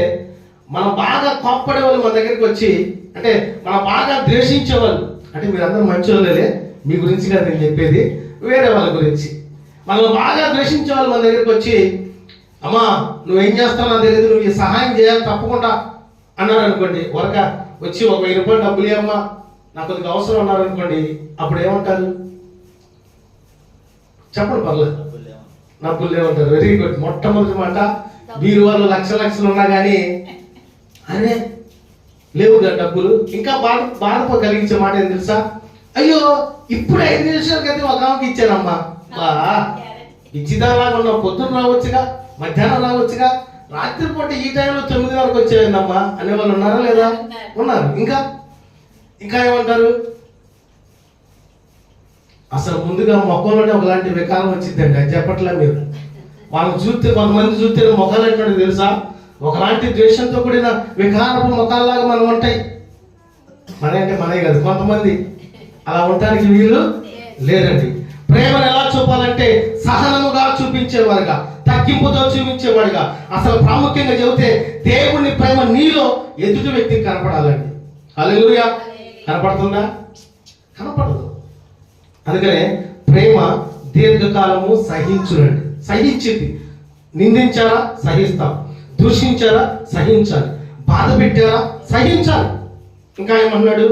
మనం బాగా కోప్పడే వాళ్ళు మన దగ్గరికి వచ్చి, అంటే మనం బాగా ద్వేషించేవాళ్ళు, అంటే మీరందరూ మంచివాళ్ళే, మీ గురించి కాదు నేను చెప్పేది, వేరే వాళ్ళ గురించి. మనం బాగా ద్వేషించే వాళ్ళు మన దగ్గరికి వచ్చి, అమ్మా నువ్వేం చేస్తావు నాకు తెలియదు, నువ్వు ఈ సహాయం చేయాలి తప్పకుండా అన్నారు అనుకోండి. వరక వచ్చి ఒక 1000 రూపాయలు డబ్బులు ఇవ్వమ్మా, నాకు కొద్దిగా అవసరం అన్నారు అనుకోండి. అప్పుడు ఏమంటారు చెప్పండి, పర్లేదు, డబ్బులు లేవంటారు. Very good. మొట్టమొదటి మాట, మీరు వాళ్ళు లక్షలు ఉన్నా కానీ అరే లేవు కదా డబ్బులు. ఇంకా బాధ కలిగించే మాట ఏం తెలుసా? అయ్యో ఇప్పుడు 5 నిమిషాలకి అయితే ఒక ఆమెకి ఇచ్చానమ్మా, ఇచ్చిదాలాగా ఉన్నావు, పొద్దున్న రావచ్చుగా, మధ్యాహ్నం రావచ్చుగా, రాత్రిపూట ఈ టైంలో 9 వరకు వచ్చేయందమ్మా అనేవాళ్ళు ఉన్నారా లేదా? ఉన్నారు. ఇంకా ఏమంటారు? అసలు ముందుగా మొక్కలోనే ఒకలాంటి వికారం వచ్చిందండి, అది చెప్పట్లే మీరు. వాళ్ళని చూస్తే, కొంతమంది చూస్తే మొక్కలు ఎటువంటి తెలుసా? ఒకలాంటి ద్వేషంతో కూడిన వికారపు ముఖాల్లాగా మనం ఉంటాయి. మనమే కాదు, కొంతమంది అలా ఉండటానికి వీలు లేదండి. ప్రేమను ఎలా చూపాలంటే సహనముగా చూపించేవారుగా, తగ్గింపుతో చూపించేవాడుగా. అసలు ప్రాముఖ్యంగా చెబితే దేవుని ప్రేమ నీలో ఎదుటి వ్యక్తికి కనపడాలండి. హల్లెలూయా. కనపడుతుందా? కనపడదు. అందుకనే ప్రేమ దీర్ఘకాలము సహించునండి. సహించింది. నిందించారా? సహిస్తాం. దూషించారా? సహించాలి. బాధ పెట్టారా? సహించాలి. ఇంకా ఏమన్నాడు?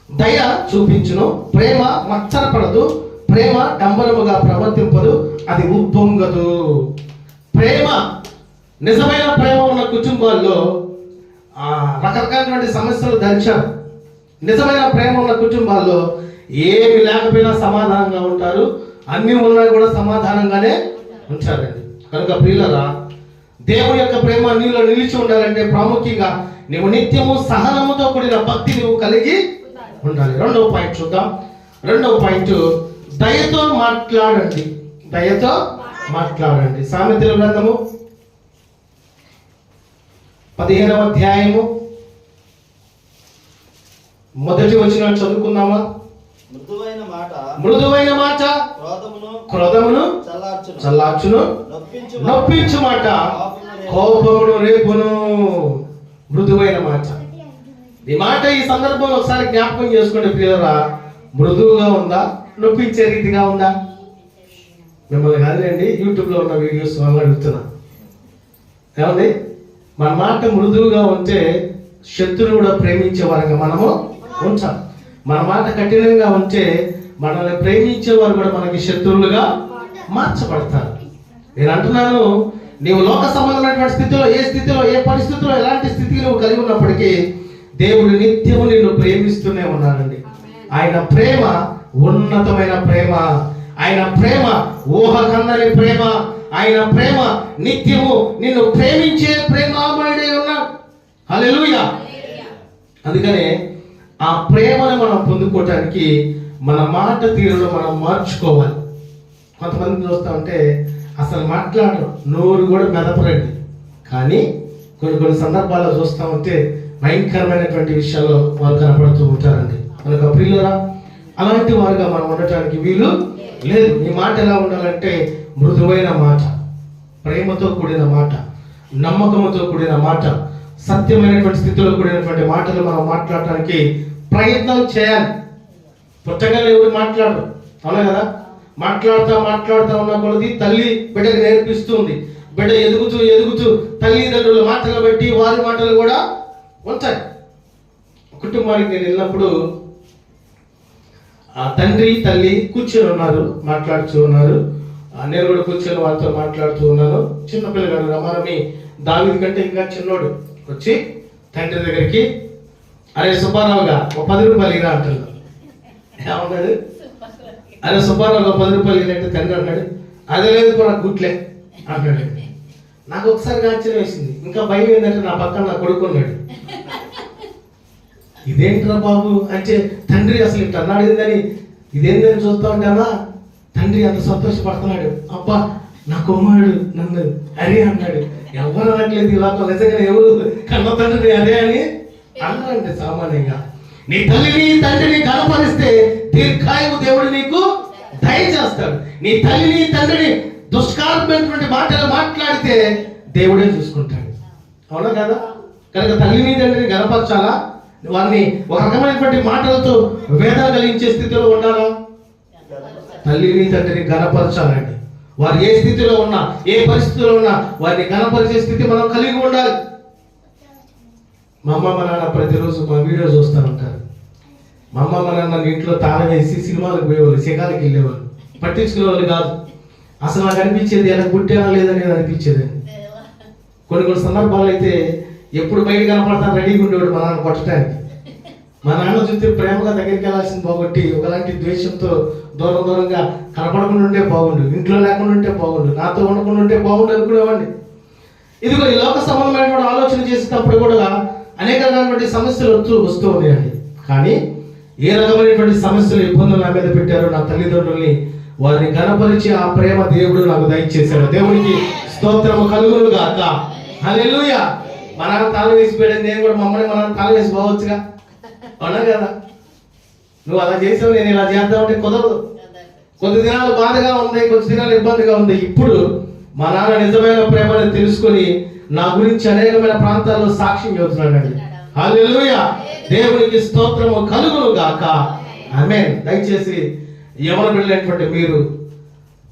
దయ చూపించును, ప్రేమ మత్సరపడదు, ప్రేమ డంబరముగా ప్రవర్తింపదు, అది ఉప్పొంగదు. ప్రేమ, నిజమైన ప్రేమ ఉన్న కుటుంబాల్లో రకరకాలైనటువంటి సమస్యలు ధరించారు. నిజమైన ప్రేమ ఉన్న కుటుంబాల్లో ఏమి లేకపోయినా సమాధానంగా ఉంటారు, అన్ని ఉన్నా కూడా సమాధానంగానే ఉంచారండి. కనుక ప్రియులారా, దేవుని యొక్క ప్రేమ నీలో నిలిచి ఉండాలంటే ప్రాముఖ్యంగా నువ్వు నిత్యము సహనముతో కూడిన భక్తి నువ్వు కలిగి ఉండాలి. రెండవ పాయింట్ చూద్దాం. రెండవ పాయింట్, దయతో మాట్లాడండి. దయతో మాట్లాడండి. సామెతల గ్రంథము 15వ అధ్యాయము మొదటి వచనం చదువుకుందామా? మృదువైన మాట క్రోధమును చల్లార్చును, నొప్పించు మాట కోపమును రేపును. మృదువైన మాట. ఈ మాట ఈ సందర్భంలో ఒకసారి జ్ఞాపకం చేసుకోండి ప్రియులారా. మృదువుగా ఉందా, నొప్పించే రీతిగా ఉందా? మిమ్మల్ని కాదులేండి, యూట్యూబ్లో ఉన్న వీడియోస్ వాళ్ళు అడుగుతున్నా. ఏమండి, మన మాట మృదువుగా ఉంటే శత్రువుని కూడా ప్రేమించే వారంగా మనము ఉంచాలి. మన మాట కఠినంగా ఉంటే మనల్ని ప్రేమించే వారు కూడా మనకి శత్రువులుగా మార్చబడతారు. నేను అంటున్నాను, నీవు లోక సంబంధమైనటువంటి స్థితిలో, ఏ స్థితిలో, ఏ పరిస్థితిలో, ఎలాంటి స్థితికి నువ్వు కలిగి ఉన్నప్పటికీ దేవుడు నిత్యము నిన్ను ప్రేమిస్తూనే ఉన్నాడండి. ఆయన ప్రేమ ఉన్నతమైన ప్రేమ, ఆయన ప్రేమ ఊహకందని ప్రేమ, ఆయన ప్రేమ నిత్యము నిన్ను ప్రేమించే ప్రేమామయుడే ఉన్నాడు. హల్లెలూయా. అందుకనే ఆ ప్రేమను మనం పొందుకోవటానికి మన మాట తీరులో మనం మార్చుకోవాలి. కొంతమంది చూస్తా ఉంటే అసలు మాట్లాడరు, నోరు కూడా మెదపరండి, కానీ కొన్ని సందర్భాల్లో చూస్తూ ఉంటే భయంకరమైనటువంటి విషయాల్లో వారు కనపడుతూ ఉంటారండి. మనకు ప్రియులరా, అలాంటి వారుగా మనం ఉండటానికి వీలు లేదు. ఈ మాట ఎలా ఉండాలంటే మృదువైన మాట, ప్రేమతో కూడిన మాట, నమ్మకంతో కూడిన మాట, సత్యమైనటువంటి స్థితిలో కూడినటువంటి మాటలు మనం మాట్లాడటానికి ప్రయత్నం చేయాలి. పుట్టగానే ఎవరు మాట్లాడరు, అవునా కదా? మాట్లాడుతా ఉన్న కొలది తల్లి బిడ్డకు నేర్పిస్తుంది. బిడ్డ ఎదుగుతూ తల్లిదండ్రుల మాటలు బట్టి వారి మాటలు కూడా ఉంటాయి. కుటుంబానికి నేను వెళ్ళినప్పుడు ఆ తండ్రి తల్లి కూర్చొని ఉన్నారు, మాట్లాడుతూ ఉన్నారు. నేను కూడా కూర్చొని వాళ్ళతో మాట్లాడుతూ ఉన్నాను. చిన్నపిల్లగాడు రమారమి, దావీదు కంటే ఇంకా చిన్నోడు, వచ్చి తండ్రి దగ్గరికి, అరే సుబ్బారావుగా ఒక 10 రూపాయలు ఇరా అంటున్నాడు. ఏమన్నాడు? అరే సుబ్బారావు ఒక 10 రూపాయలు ఇరంటే తండ్రి అన్నాడు, అదే లేదు కూడా గుట్లే అన్నాడు. నాకు ఒకసారి ఆశ్చర్యం వేసింది. ఇంకా భయం ఏంటంటే నా పక్కన నా కొడుకున్నాడు. ఇదేంట్రా బాబు అంటే తండ్రి అసలు ఇట్లా అన్నాడు ఏందని, ఇదేందని చూస్తా ఉంటానా తండ్రి అంత సంతోషపడుతున్నాడు. అబ్బా నా కుమారుడు నన్ను అరే అన్నాడు. ఎవరు అనట్లేదు ఇలా నిజంగా, ఎవరు కన్న తండ్రిని అదే అని అన్నారంటే సామాన్యంగా. నీ తల్లిని తండ్రిని కనపరిస్తే దీర్ఘాయువు దేవుడు నీకు దయచేస్తాడు. నీ తల్లిని తండ్రిని దుష్కారమైనటువంటి మాటలు మాట్లాడితే దేవుడే చూసుకుంటాడు, అవునా కదా? కనుక తల్లిని తండ్రిని కనపరచాలా? వారిని ఒక రకమైనటువంటి మాటలతో వేదన కలిగించే స్థితిలో ఉండాలా? తల్లిని తండ్రిని గణపరచాలండి. వారు ఏ స్థితిలో ఉన్నా, ఏ పరిస్థితిలో ఉన్నా వారిని గణపరిచే స్థితి మనం కలిగి ఉండాలి. మా అమ్మ మా నాన్న ప్రతిరోజు మా వీడియో చూస్తూ ఉంటారు. మా అమ్మ మా నాన్న ఇంట్లో తాళం వేసి సినిమాలకు పోయేవాళ్ళు, శిఖాలకు వెళ్ళేవాళ్ళు, పట్టించుకునే వాళ్ళు కాదు. అసలు నాకు అనిపించేది ఎలా పుట్టానా లేదని అనిపించేది. కొన్ని సందర్భాలు అయితే ఎప్పుడు బయట కనపడతాను రెడీగా ఉండేవాడు మా నాన్న కొట్టడానికి. మా నాన్న చూస్తే ప్రేమగా దగ్గరికి వెళ్ళాల్సింది పోగొట్టి ఒకలాంటి ద్వేషంతో దూరంగా కనపడకుండా ఉంటే బాగుండు, ఇంట్లో లేకుండా ఉంటే బాగుండు, నాతో ఉండకుండా ఉంటే బాగుండు అనుకునేవాడిని. ఇదిగో ఈ లోక సంబంధమైనటువంటి ఆలోచన చేసేటప్పుడు కూడా అనేక రకమైనటువంటి సమస్యలు వస్తూ ఉన్నాయండి. కానీ ఏ రకమైనటువంటి సమస్యలు, ఇబ్బందులు నా మీద పెట్టారో నా తల్లిదండ్రుల్ని వారిని గణపరిచి ఆ ప్రేమ దేవుడు నాకు దయచేశాడు. దేవుడికి స్తోత్రము కలుగును గాక. హల్లెలూయా. మా నాన్న తాళం వేసిపోయాడు, నేను కూడా మమ్మల్ని మా నాన్న తాళం వేసి పోవచ్చుగా, అవునా కదా? నువ్వు అలా చేసావు, నేను ఇలా చేద్దామంటే కుదరదు. కొద్ది దినాలు బాధగా ఉంది, కొద్ది దినాలు ఇబ్బందిగా ఉంది. ఇప్పుడు మా నాన్న నిజమైన ప్రేమను తెలుసుకొని నా గురించి అనేకమైన ప్రాంతాల్లో సాక్ష్యం చెబుతున్నాడండి. హల్లెలూయా. దేవునికి స్తోత్రము కలుగును గాక. ఆమేన్. దయచేసి యవన బిడ్డలైనటువంటి మీరు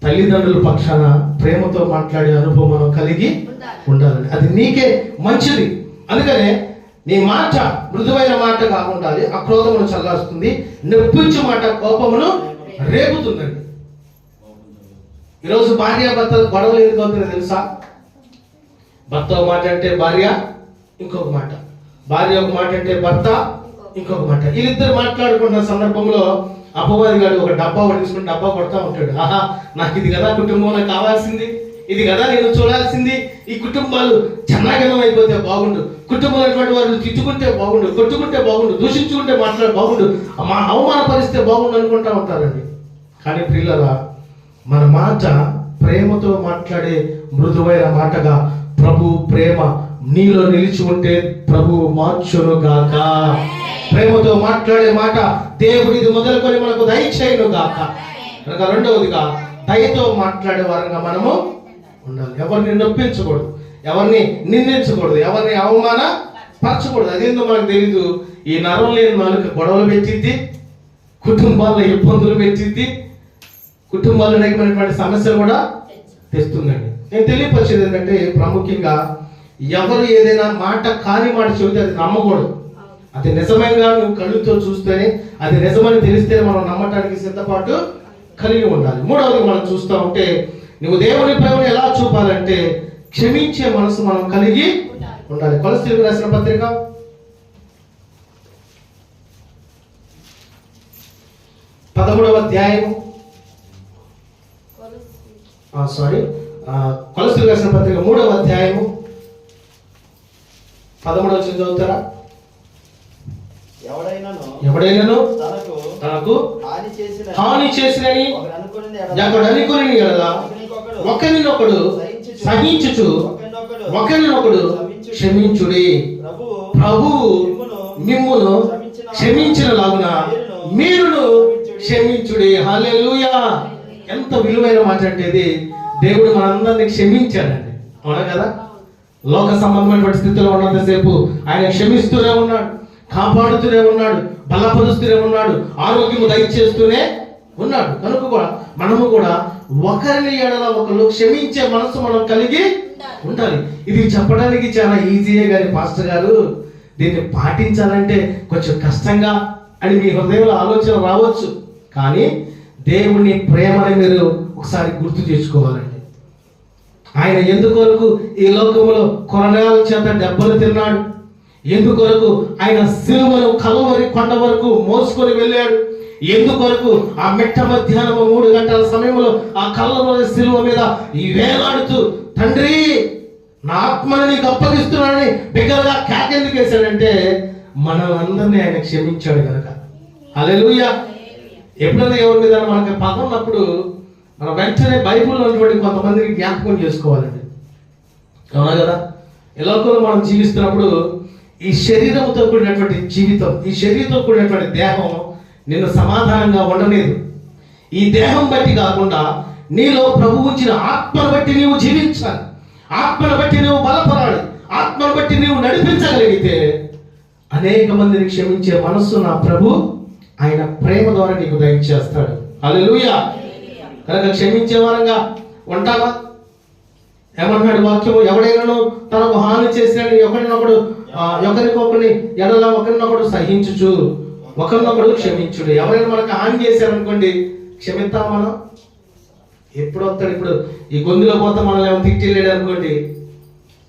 తల్లిదండ్రుల పక్షాన ప్రేమతో మాట్లాడే అనుభవం మనం కలిగి ఉండాలండి. అది నీకే మంచిది. అందుకనే నీ మాట మృదువైన మాటగా ఉండాలి. అక్రోధమును చల్లారుస్తుంది, నొప్పించే మాట కోపమును రేపుతుందండి. ఈరోజు భార్యాభర్తలు గొడవలు ఎందుకు అవుతున్నాయి తెలుసా? భర్త ఒక మాట అంటే భార్య ఇంకొక మాట, భార్య ఒక మాట అంటే భర్త ఇంకొక మాట. వీళ్ళిద్దరు మాట్లాడుకున్న సందర్భంలో అపవాది గారు ఒక డబ్బా తీసుకుని డబ్బా కొడతా ఉంటాడు. ఆహా, నాకు ఇది కదా కుటుంబంలో కావాల్సింది, ఇది కదా నేను చూడాల్సింది. ఈ కుటుంబాలు చెన్నాగనం అయిపోతే బాగుండు, కుటుంబంలో వారు తిట్టుకుంటే బాగుండు, కొట్టుకుంటే బాగుండు, దూషించుకుంటే మాట్లాడే బాగుండు, అవమానపరిస్తే బాగుండు అనుకుంటా ఉంటారండి. కానీ ప్రియులారా, మన మాట ప్రేమతో మాట్లాడే మృదువైన మాటగా ప్రభు ప్రేమ నీలో నిలిచి ఉంటే ప్రభువు మార్చును గాక. ప్రేమతో మాట్లాడే మాట దేవుడిది మొదలుకొని మనకు దయచేయును గాక. కనుక రెండవదిగా దయతో మాట్లాడే వారంగా మనము ఉండాలి. ఎవరిని నొప్పించకూడదు, ఎవరిని నిందించకూడదు, ఎవరిని అవమానపరచకూడదు. అదేందో మనకు తెలీదు. ఈ నరం లేని నాలుక గొడవలు పెట్టిద్ది, కుటుంబాల్లో ఇబ్బందులు పెట్టింది, కుటుంబాల్లో అనేకమైనటువంటి సమస్యలు కూడా తెస్తుందండి. నేను తెలియపరిచేది ఏంటంటే ప్రాముఖ్యంగా ఎవరు ఏదైనా మాట కాని మాట చెబితే అది నమ్మకూడదు. అది నిజంగా నువ్వు కళ్ళుతో చూస్తేనే, అది నిజమని తెలిస్తేనే మనం నమ్మటానికి సిద్ధపాటు కలిగి ఉండాలి. మూడవది మనం చూస్తూ ఉంటే నువ్వు దేవుని ప్రేమను ఎలా చూపాలంటే క్షమించే మనసు మనం కలిగి ఉండాలి. కొలస్సీలకు రాసిన పత్రిక 13వ అధ్యాయం కొలస్సీలకు రాసిన పత్రిక 3వ అధ్యాయము 13వ వచనం చదువుతారా? ఎవడైనాను తనకు హాని చేసినని అనుకుని ఎడలా ఒకరినొకడు సహించుచు ఒకరినొకడు క్షమించుడి. ప్రభువు మిమ్మును క్షమించిన లాగున మీరును క్షమించుడి. హల్లెలూయా! ఎంత విలువైన మాట అంటే ఇది. దేవుడు మనందరినీ క్షమించాడండి, అవునా కదా? లోక సంబంధమైనటువంటి స్థితిలో ఉన్నంతసేపు ఆయన క్షమిస్తూనే ఉన్నాడు, కాపాడుతూనే ఉన్నాడు, బలపరుస్తూనే ఉన్నాడు, ఆరోగ్యము దయచేస్తూనే ఉన్నాడు. కనుక కూడా మనము కూడా ఒకరిని ఎడల ఒకరు క్షమించే మనసు మనం కలిగి ఉండాలి. ఇది చెప్పడానికి చాలా ఈజీయే కానీ పాస్టర్ గారు దీన్ని పాటించాలంటే కొంచెం కష్టంగా అని మీ హృదయంలో ఆలోచన రావచ్చు. కానీ దేవుని ప్రేమని మీరు ఒకసారి గుర్తు చేసుకోవాలండి. ఆయన ఎందుకొరకు ఈ లోకంలో కొరడాల చేత దెబ్బలు తిన్నాడు, ఎందుకొరకు ఆయన సిలువను కల్వరి కొండ వరకు మోసుకొని వెళ్ళాడు, ఎందుకొరకు ఆ మెట్ట మధ్యాహ్నం 3 గంటల సమయంలో ఆ కల్వరి సిలువ మీద ఈ వేలాడుతూ తండ్రి నా ఆత్మని నీకు అప్పగిస్తున్నానని బిగ్గరగా కేకెందుకు వేశాడంటే మనం అందరినీ ఆయన క్షమించాడు కనుక. హల్లెలూయా! ఎప్పుడైనా ఎవరి మీద మనకి పగ ఉన్నప్పుడు మనం వెంటనే బైబిల్లో ఉన్నటువంటి కొంతమందికి జ్ఞాపకం చేసుకోవాలండి, అవునా కదా? ఈ లోకంలో మనం జీవిస్తున్నప్పుడు ఈ శరీరంతో కూడినటువంటి జీవితం, ఈ శరీరంతో కూడినటువంటి దేహం నిన్ను సమాధానంగా ఉండలేదు. ఈ దేహం బట్టి కాకుండా నీలో ప్రభు ఉంచిన ఆత్మను బట్టి నీవు జీవించాలి, ఆత్మను బట్టి నువ్వు బలపడాలి, ఆత్మను బట్టి నీవు నడిపించగలిగితే అనేక మందిని క్షమించే మనస్సు నా ప్రభు ఆయన ప్రేమ ద్వారా నీకు దయచేస్తాడు. హల్లెలూయా! కనుక క్షమించే వారంగా ఉంటావా? ఏమన్నాడు వాక్యము? ఎవడైనాను తనకు హాని చేసినని ఒకరినొకరిని ఎడల ఒకరినొకడు సహించుచు ఒకరినొకడు క్షమించుడు. ఎవరైనా మనకు హాని చేశారనుకోండి, క్షమిస్తాం మనం? ఎప్పుడు వస్తాడు? ఇప్పుడు ఈ గొంతులో పోతా మనల్ని ఏమైనా తిట్టలేడు అనుకోండి,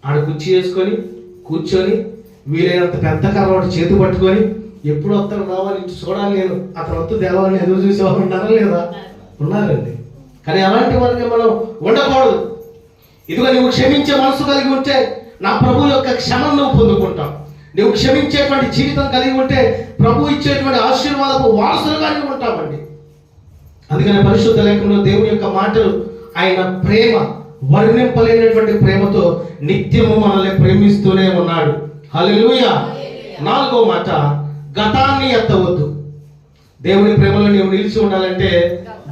ఆడ కుర్చీ వేసుకొని కూర్చొని వీలైనంత పెద్ద కర్రవాడు చేతి పట్టుకొని ఎప్పుడు వస్తాడు రావాలి ఇటు చూడాలి, నేను అతను వస్తూ దేవాలని ఎదురు చూసేవాళ్ళు ఉన్నారా లేదా? ఉన్నారండి. కానీ అలాంటి వారికి మనం ఉండకూడదు. ఇదిగో నువ్వు క్షమించే మనసు కలిగి ఉంటే నా ప్రభు యొక్క క్షమను నువ్వు పొందుకుంటావు. నువ్వు క్షమించేటువంటి జీవితం కలిగి ఉంటే ప్రభు ఇచ్చేటువంటి ఆశీర్వాదపు వారసులుగా నువ్వు ఉంటావండి. అందుకని పరిశుద్ధ లేఖనంలో దేవుని యొక్క మాటలు ఆయన ప్రేమ వర్ణింపలేనటువంటి ప్రేమతో నిత్యము మనల్ని ప్రేమిస్తూనే ఉన్నాడు. హల్లెలూయా! 4వ మాట, గతాన్ని ఎత్తవద్దు. దేవుని ప్రేమలో నువ్వు నిలిచి ఉండాలంటే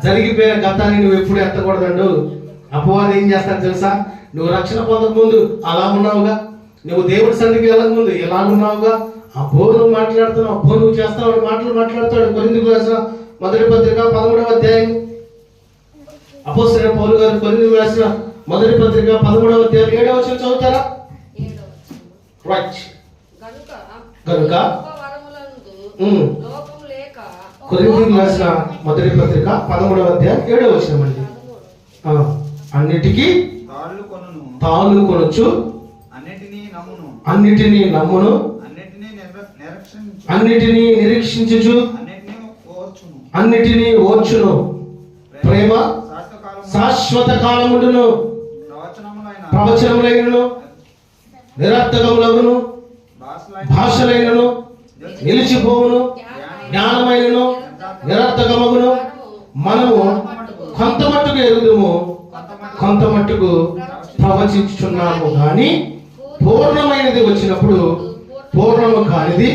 జరిగిపోయిన గతాన్ని నువ్వు ఎప్పుడు ఎత్తకూడదండు. అపవాది ఏం చేస్తాను తెలుసా? నువ్వు రక్షణ పొందక ముందు అలా ఉన్నావుగా, నువ్వు దేవుడి సన్నిధికి వెళ్ళక ముందు ఎలా ఉన్నావుగా, అబ్బో నువ్వు మాట్లాడుతున్నావు, అబ్బో నువ్వు చేస్తావు మాటలు మాట్లాడతాడు. కొరింథీయులకు రాసిన మొదటి పత్రిక 13వ అధ్యాయం, అపోస్తలుడైన పౌలు గారు కొరింథీయులకు రాసిన మొదటి పత్రిక 13వ అధ్యాయం 7వ వచనం చదువుతారా? కనుక కొరింథీయులకు రాసిన మొదటి పత్రిక 13వ అధ్యాయం 7వ వచనం అండి. అన్నిటికీ తాళ్ళు కొనొచ్చు, అన్నిటినీ నమ్మును, అన్నిటినీ నిరీక్షించుచు, అన్నిటినీ ఓర్చును. ప్రేమ శాశ్వత కాలముడును, ప్రవచనములైనను నిరర్థకములగును, భాషలైనను నిలిచిపోవును, జ్ఞానమైనను నిరర్థకమగును. మనము కొంత మట్టుకు ఎరుగుదుము, కొంత మట్టుకు ప్రవచించుచున్నాము, కానీ పూర్ణమైనది వచ్చినప్పుడు పూర్ణము కానిది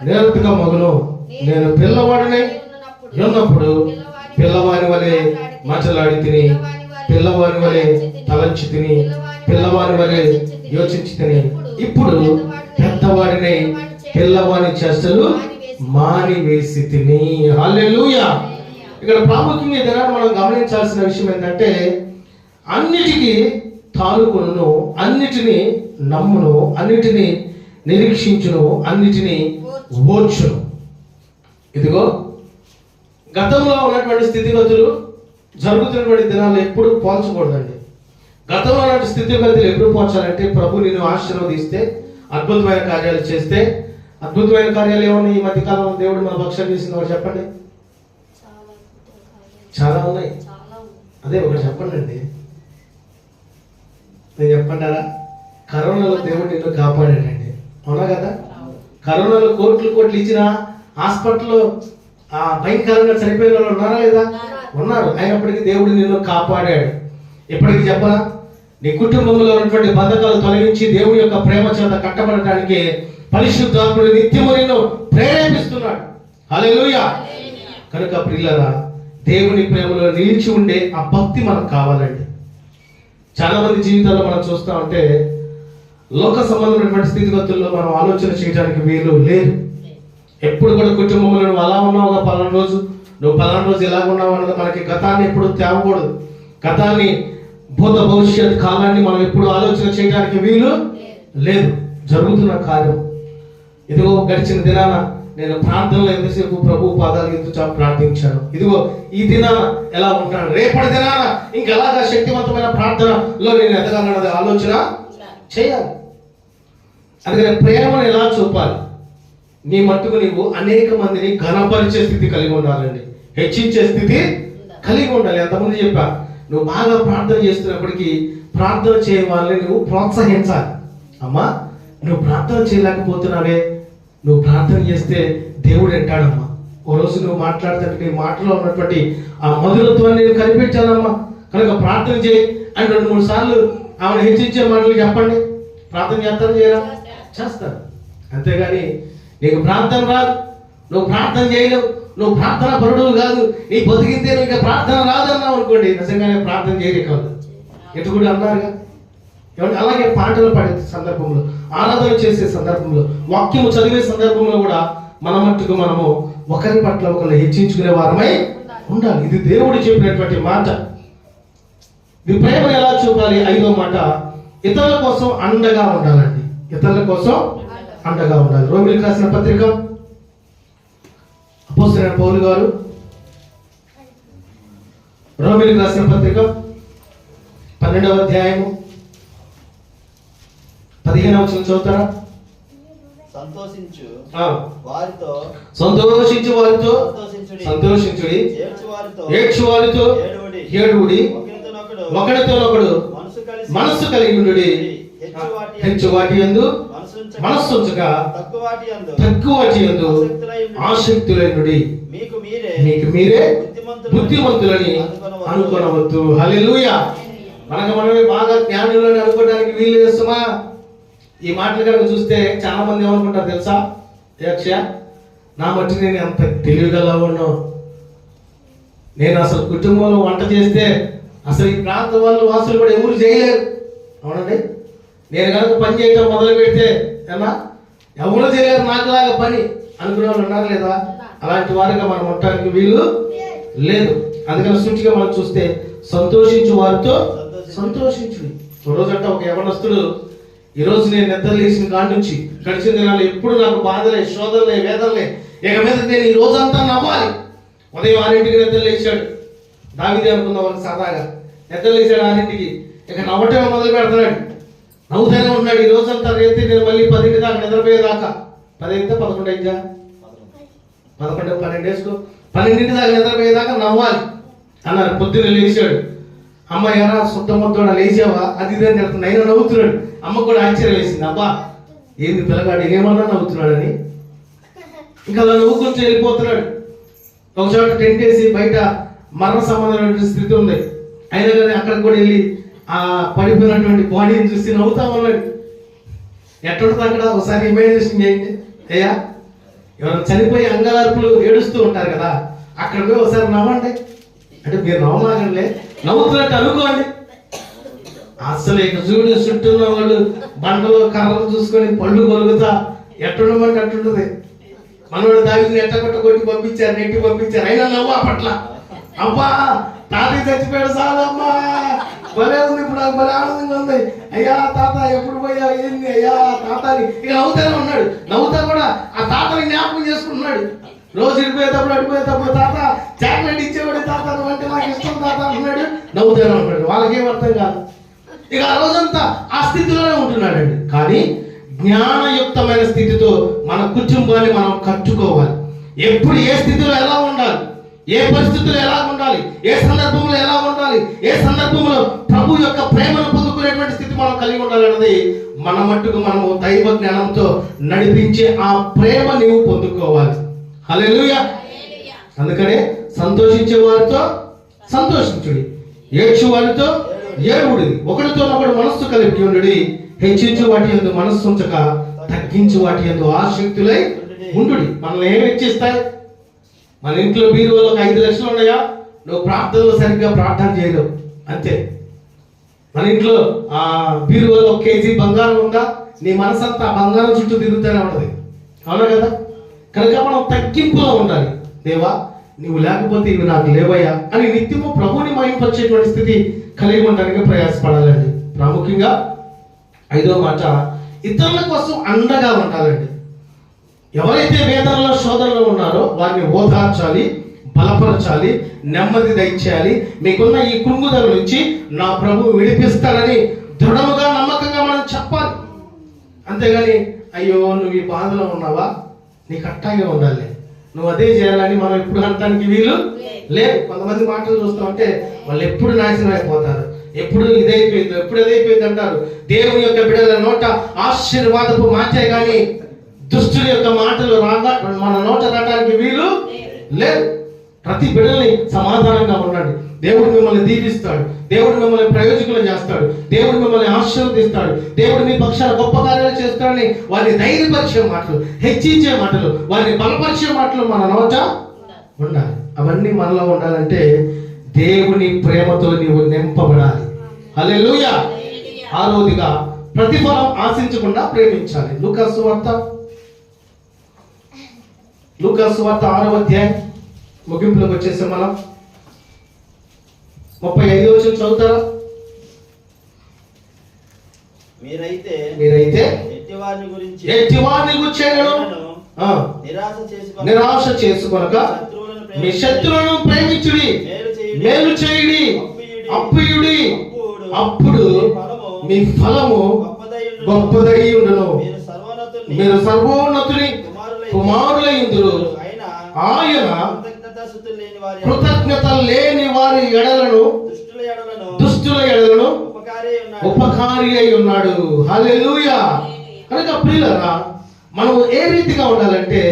నిరర్థకమగును. నేను పిల్లవాడిని ఉన్నప్పుడు పిల్లవారి వలె మాట్లాడి తిని, పిల్లవారి వలె తలంచి తిని, పిల్లవారి వలె యోచించి తిని, ఇప్పుడు పెద్దవాడిని పిల్లవాడి చేష్టలు మానివేసి తిని. హల్లెలూయా. ఇక్కడ ప్రాముఖ్యంగా ఏదైనా మనం గమనించాల్సిన విషయం ఏంటంటే, అన్నిటికీ తాలుకొను, అన్నిటినీ నమ్మును, అన్నిటినీ నిరీక్షించును, అన్నిటినీ ఓర్చును. ఇదిగో గతంలో ఉన్నటువంటి స్థితిగతులు జరుగుతున్నటువంటి దినాల్లో ఎప్పుడు పోల్చకూడదండి. గతంలో ఉన్నటువంటి స్థితిగతులు ఎప్పుడు పోల్చాలంటే, ప్రభు నిన్ను ఆశీర్వదిస్తే, అద్భుతమైన కార్యాలు చేస్తే, అద్భుతమైన కార్యాలు ఏమన్నా ఈ మధ్యకాలంలో దేవుడు మన పక్షం చేసింది ఒకటి చెప్పండి. చాలా ఉన్నాయి. అదే ఒకటి చెప్పండి అండి. నేను చెప్పంటారా? కరోనాలో దేవుడు నిన్ను కాపాడాడండి. అవునా కదా? కరోనాలో కోట్లు ఇచ్చిన హాస్పిటల్లో భయంకరంగా చనిపోయిన వాళ్ళు ఉన్నారా లేదా? ఉన్నారు. అయినప్పటికీ దేవుడు నిన్ను కాపాడాడు. ఇప్పటికీ చెప్పనా, నీ కుటుంబంలో ఉన్నటువంటి బంధకాలు తొలగించి దేవుడి యొక్క ప్రేమ చేత కట్టబడటానికి పరిశుద్ధాత్ముడు నిత్యము నిన్ను ప్రేరేపిస్తున్నాడు. హల్లెలూయా. కనుక ప్రియులారా, దేవుని ప్రేమలో నిలిచి ఉండే ఆ భక్తి మనకు కావాలండి. చాలా మంది జీవితాల్లో మనం చూస్తా ఉంటే లోక సంబంధమైనటువంటి స్థితిగతుల్లో మనం ఆలోచన చేయడానికి వీలు లేదు. ఎప్పుడు కూడా కుటుంబంలో నువ్వు అలా ఉన్నావుగా, పలానా రోజు నువ్వు పలానా రోజు ఎలా ఉన్నావు అన్నది మనకి గతాన్ని ఎప్పుడు తేవకూడదు. గతాన్ని, భూత భవిష్యత్ కాలాన్ని మనం ఎప్పుడు ఆలోచన చేయడానికి వీలు లేదు. జరుగుతున్న కార్యం ఇదిగో గడిచిన దినాన నేను ప్రార్థనలో ఎంతసేపు ప్రభు పాదాలు ఎత్తుచా ప్రార్థించాను. ఇదిగో ఈ దినాన ఎలా ఉంటాను, రేపటి దినాన ఇంకెలాగా శక్తివంతమైన ప్రార్థనలో నేను ఎదగాలన్నది ఆలోచన చేయాలి. అందుకని ప్రేమను ఎలా చూపాలి? నీ మట్టుకు నీవు అనేక మందిని ఘనపరిచే స్థితి కలిగి ఉండాలండి, హెచ్చించే స్థితి కలిగి ఉండాలి. ఎంతమంది చెప్పా, నువ్వు బాగా ప్రార్థన చేస్తున్నప్పటికీ ప్రార్థన చేయ వాళ్ళని నువ్వు ప్రోత్సహించాలి. అమ్మా, నువ్వు ప్రార్థన చేయలేకపోతున్నావే, నువ్వు ప్రార్థన చేస్తే దేవుడు అంటాడమ్మా. ఓ రోజు నువ్వు మాట్లాడుతుంటే నీ మాటలో ఉన్నటువంటి ఆ మధురత్వాన్ని నేను కనిపించానమ్మా, కనుక ప్రార్థన చేయి అని 2-3 సార్లు ఆమెను హెచ్చించే మాటలు చెప్పండి. ప్రార్థన చేస్తాను, చేయరా? చేస్తాను. అంతేగాని నీకు ప్రార్థన రాదు, నువ్వు ప్రార్థన చేయలేవు, నువ్వు ప్రార్థన పరుడు కాదు, నీ బతికితే నువ్వు ఇంకా ప్రార్థన రాదన్నావు అనుకోండి, నిజంగానే ప్రార్థన చేయలేక ఎటు కూడా అన్నారుగా. అలాగే పాటలు పాడే సందర్భంలో, ఆరాధన చేసే సందర్భంలో, వాక్యము చదివే సందర్భంలో కూడా మన మట్టుకు మనము ఒకరి పట్ల ఒకరు హెచ్చించుకునే వారమై ఉండాలి. ఇది దేవుడు చెప్పినటువంటి మాట. ఇది ప్రేమను ఎలా చూపాలి? 5వ మాట, ఇతరుల కోసం అండగా ఉండాలండి. ఇతరుల కోసం అండగా ఉండాలి. రోమిలకు రాసిన పత్రిక అపోస్తలుడైన పౌలు గారు రోమిలకు రాసిన పత్రిక 12వ అధ్యాయము 15వ వచనం చదువుతారా? సంతోషించు వారితో సంతోషించుడి, ఏడ్చు వారితో ఏడువుడి, ఒకడితోనొకడు మనస్సు కలిగి ఉండుడి, హెచ్చు వాటి యందు మనస్సు ఉంచగా తక్కువ వాటి యందు ఆసక్తులైనడి, మీకు మీరే బుద్ధిమంతులని అనుకొనవద్దు. హల్లెలూయా. మనమే బాగా జ్ఞానులని అనుకోవడానికి వీలు చేస్తున్నా. ఈ మాటలు కనుక చూస్తే చాలా మంది ఏమనుకుంటారు తెలుసా? నా మట్టి నేను ఎంత తెలివిగలా ఉన్నాను, నేను అసలు కుటుంబంలో వంట చేస్తే అసలు ఈ ప్రాంత వాళ్ళు వాసులు కూడా ఎవరు చేయలేరు. అవునండి, నేను కనుక పని చేయటం మొదలు పెడితే ఏమన్నా ఎవరు చేయలేరు నాకులాగా పని అనుకునే వాళ్ళు ఉన్నారు లేదా? అలాంటి వారిగా మనం ఉండటానికి వీలు లేదు. అందుకని సూచిగా మనం చూస్తే సంతోషించు వారితో సంతోషించు. ఒక రోజంట ఒక యవనస్తుడు, ఈరోజు నేను నిద్ర లేచిన కాడి నుంచి గడిచిన దినాలు ఎప్పుడు నాకు బాధలే, శోధనలే, వేదనలే, ఇక మీద నేను ఈ రోజంతా నవ్వాలి. ఉదయం 6ంటికి నిద్ర లేచాడు. దావీదే అనుకుందాం వాళ్ళకి సరదాగా. నిద్ర లేచాడు 6ంటికి, ఇక నవ్వటమే మొదలు పెడుతున్నాడు. నవ్వుతూనే ఉన్నాడు ఈ రోజంతా. రేపు నేను మళ్ళీ 10ంటి దాకా నిద్రపోయేదాకా, 10 అయితే 11 అయిందా, 11 12 వేసుకో, 12ంటి దాకా నిద్రపోయేదాకా నవ్వాలి అన్నారు. పొద్దున్న లేచాడు. అమ్మ ఎరా సుత్తమ్మతో లేచావా అది ఇదని చెప్తున్నా, అయినా నవ్వుతున్నాడు. అమ్మ కూడా ఆశ్చర్యం వేసింది, అబ్బా ఏంది పిల్లగాడు ఏమన్నా నవ్వుతున్నాడని. ఇంకా అలా నవ్వుకుంటూ వెళ్ళిపోతున్నాడు. ఒక చోట టెంట్ వేసి బయట మరణ సంబంధమైన స్థితి ఉంది, అయినా కానీ అక్కడికి కూడా వెళ్ళి ఆ పడిపోయినటువంటి బాడీని చూసి నవ్వుతా ఉన్నాడు. ఎట్లుంటుంది అక్కడ ఒకసారి ఇమాజినేషన్ చేయండి. అయ్యా, ఎవరైనా చనిపోయి అంగార్పులు ఏడుస్తూ ఉంటారు కదా, అక్కడ పోయి ఒకసారి నవ్వండి. అంటే మీరు నవ్వలాగండి, నవ్వుతున్నట్టు అనుకోండి. అసలు ఇక చూడు చుట్టూన్న వాళ్ళు బండలో కర్రలు చూసుకొని పళ్ళు కొలుగుతా ఎట్టుండమంటే అట్టుంటుంది. మనోడు దావిని ఎట్టగొట్ట కొట్టి పంపించారు, నెట్టి పంపించారు, అయినా నవ్వు పట్ల. అబ్బా తాతయ్య చచ్చిపోయాడు చాలమ్మా, భలే ఉంది, ఇప్పుడు భలే ఆనందంగా ఉంది, అయ్యా తాత ఎప్పుడు పోయా ఏంది అయ్యా తాత అని ఇక నవ్వుతానే ఉన్నాడు. నవ్వుతా కూడా ఆ తాతని జ్ఞాపకం చేసుకుంటున్నాడు. రోజు ఇడిపోయేటప్పుడు అడిపోయేటప్పుడు తాత చాక్లెట్ ఇచ్చేవాడు, తాత అంటే నాకు ఇష్టం తాత అంటున్నాడు, నవ్వుతానే ఉన్నాడు. వాళ్ళకేం అర్థం కాదు. ఇక ఆ రోజంతా ఆ స్థితిలోనే ఉంటున్నాడండి. కానీ జ్ఞానయుక్తమైన స్థితితో మన కుటుంబాన్ని మనం కట్టుకోవాలి. ఎప్పుడు ఏ స్థితిలో ఎలా ఉండాలి, ఏ పరిస్థితుల్లో ఎలా ఉండాలి, ఏ సందర్భంలో ఎలా ఉండాలి, ఏ సందర్భంలో ప్రభు యొక్క ప్రేమను పొందుకునేటువంటి స్థితి మనం కలిగి ఉండాలన్నది మన మట్టుకు మనము దైవ జ్ఞానంతో నడిపించే ఆ ప్రేమ నీవు పొందుకోవాలి. హల్లెలూయా. అందుకనే సంతోషించే వారితో సంతోషించుడి, ఏడ్చు వారితో ఏడుడి, ఒకరితో ఒకడు మనస్సు కలిపి ఉండుడి, హెచ్చించు వాటి యందు మనస్సు ఉంచక తగ్గించు వాటి యందు ఆసక్తులై ఉండుడి. మనల్ని ఏమి హెచ్చిస్తాయి? మన ఇంట్లో బీరువాలో ఒక 5 లక్షలు ఉన్నాయా, నువ్వు ప్రార్థనలో సరిగ్గా ప్రార్థన చేయలేవు అంతే. మన ఇంట్లో బీరువాలో 1 కేజీ బంగారం ఉందా, నీ మనసంతా బంగారం చుట్టూ తిరుగుతూనే ఉన్నది, అవునా కదా? కనుక మనం తగ్గింపులో ఉండాలి. దేవా నువ్వు లేకపోతే ఇవి నాకు లేవయ్యా అని నిత్యము ప్రభుని మహింపరిచేటువంటి స్థితి కలిగి ఉండడానికి ప్రయాసపడాలండి. ప్రాముఖ్యంగా 5వ మాట, ఇతరుల కోసం అండగా ఉండాలండి. ఎవరైతే వేదనలో శోధనలో ఉన్నారో వారిని ఓదార్చాలి, బలపరచాలి, నెమ్మది దయచేయాలి. మీకున్న ఈ కృంగుదల నుంచి నా ప్రభు విడిపిస్తాడని దృఢముగా నమ్మకంగా మనం చెప్పాలి. అంతేగాని అయ్యో నువ్వు ఈ బాధలో ఉన్నావా, నీకు అట్టాగే ఉండాలి, నువ్వు అదే చేయాలని మనం ఎప్పుడు అనటానికి వీలు లేదు. కొంతమంది మాటలు చూస్తూ ఉంటే వాళ్ళు ఎప్పుడు నాశనం అయిపోతారు, ఎప్పుడు ఇదైపోయింది, ఎప్పుడు అదైపోయింది అంటారు. దేవుని యొక్క బిడ్డల నోట ఆశీర్వాదపు మాటే కానీ దుష్టుల యొక్క మాటలు రాగా మన నోట రావడానికి వీలు లేదు. ప్రతి బిడ్డల్ని సమాధానంగా ఉండండి. దేవుడు మిమ్మల్ని దీవిస్తాడు, దేవుడు మిమ్మల్ని ప్రయోజకులు చేస్తాడు, దేవుడు మిమ్మల్ని ఆశీర్వదిస్తాడు, దేవుడు మీ పక్షాన గొప్ప కార్యాలు చేస్తాడని వారిని ధైర్యపరిచే మాటలు, హెచ్చించే మాటలు, వారిని బలపరిచే మాటలు మన నోట ఉండాలి. అవన్నీ మనలో ఉండాలంటే దేవుని ప్రేమతో నీవు నింపబడాలి. హల్లెలూయా. 6వదిగా ప్రతిఫలం ఆశించకుండా ప్రేమించాలి. లూకా సువార్త 6వ అధ్యాయం ముగింపులోకి వచ్చేసాం మనం. 35వ వచనం చదువుతారా? మీరైతే ఎట్టివారిని గురించి నిరాశ చేసుకొనక మీ శత్రువులను ప్రేమించుడి, మేలు చేయుడి, అప్పుయుడి, అప్పుడు మీ ఫలము గొప్పదై ఉండును, మీరు సర్వోన్నతుని కుమారులైందురు. ఆయన కృతజ్ఞత లేని వారి ఎడలను దుష్టుల ఎడలను ఉపకారి అయి ఉన్నాడు. హల్లెలూయా. కనుక ప్రియులారా, మనం ఏ రీతిగా ఉండాలంటే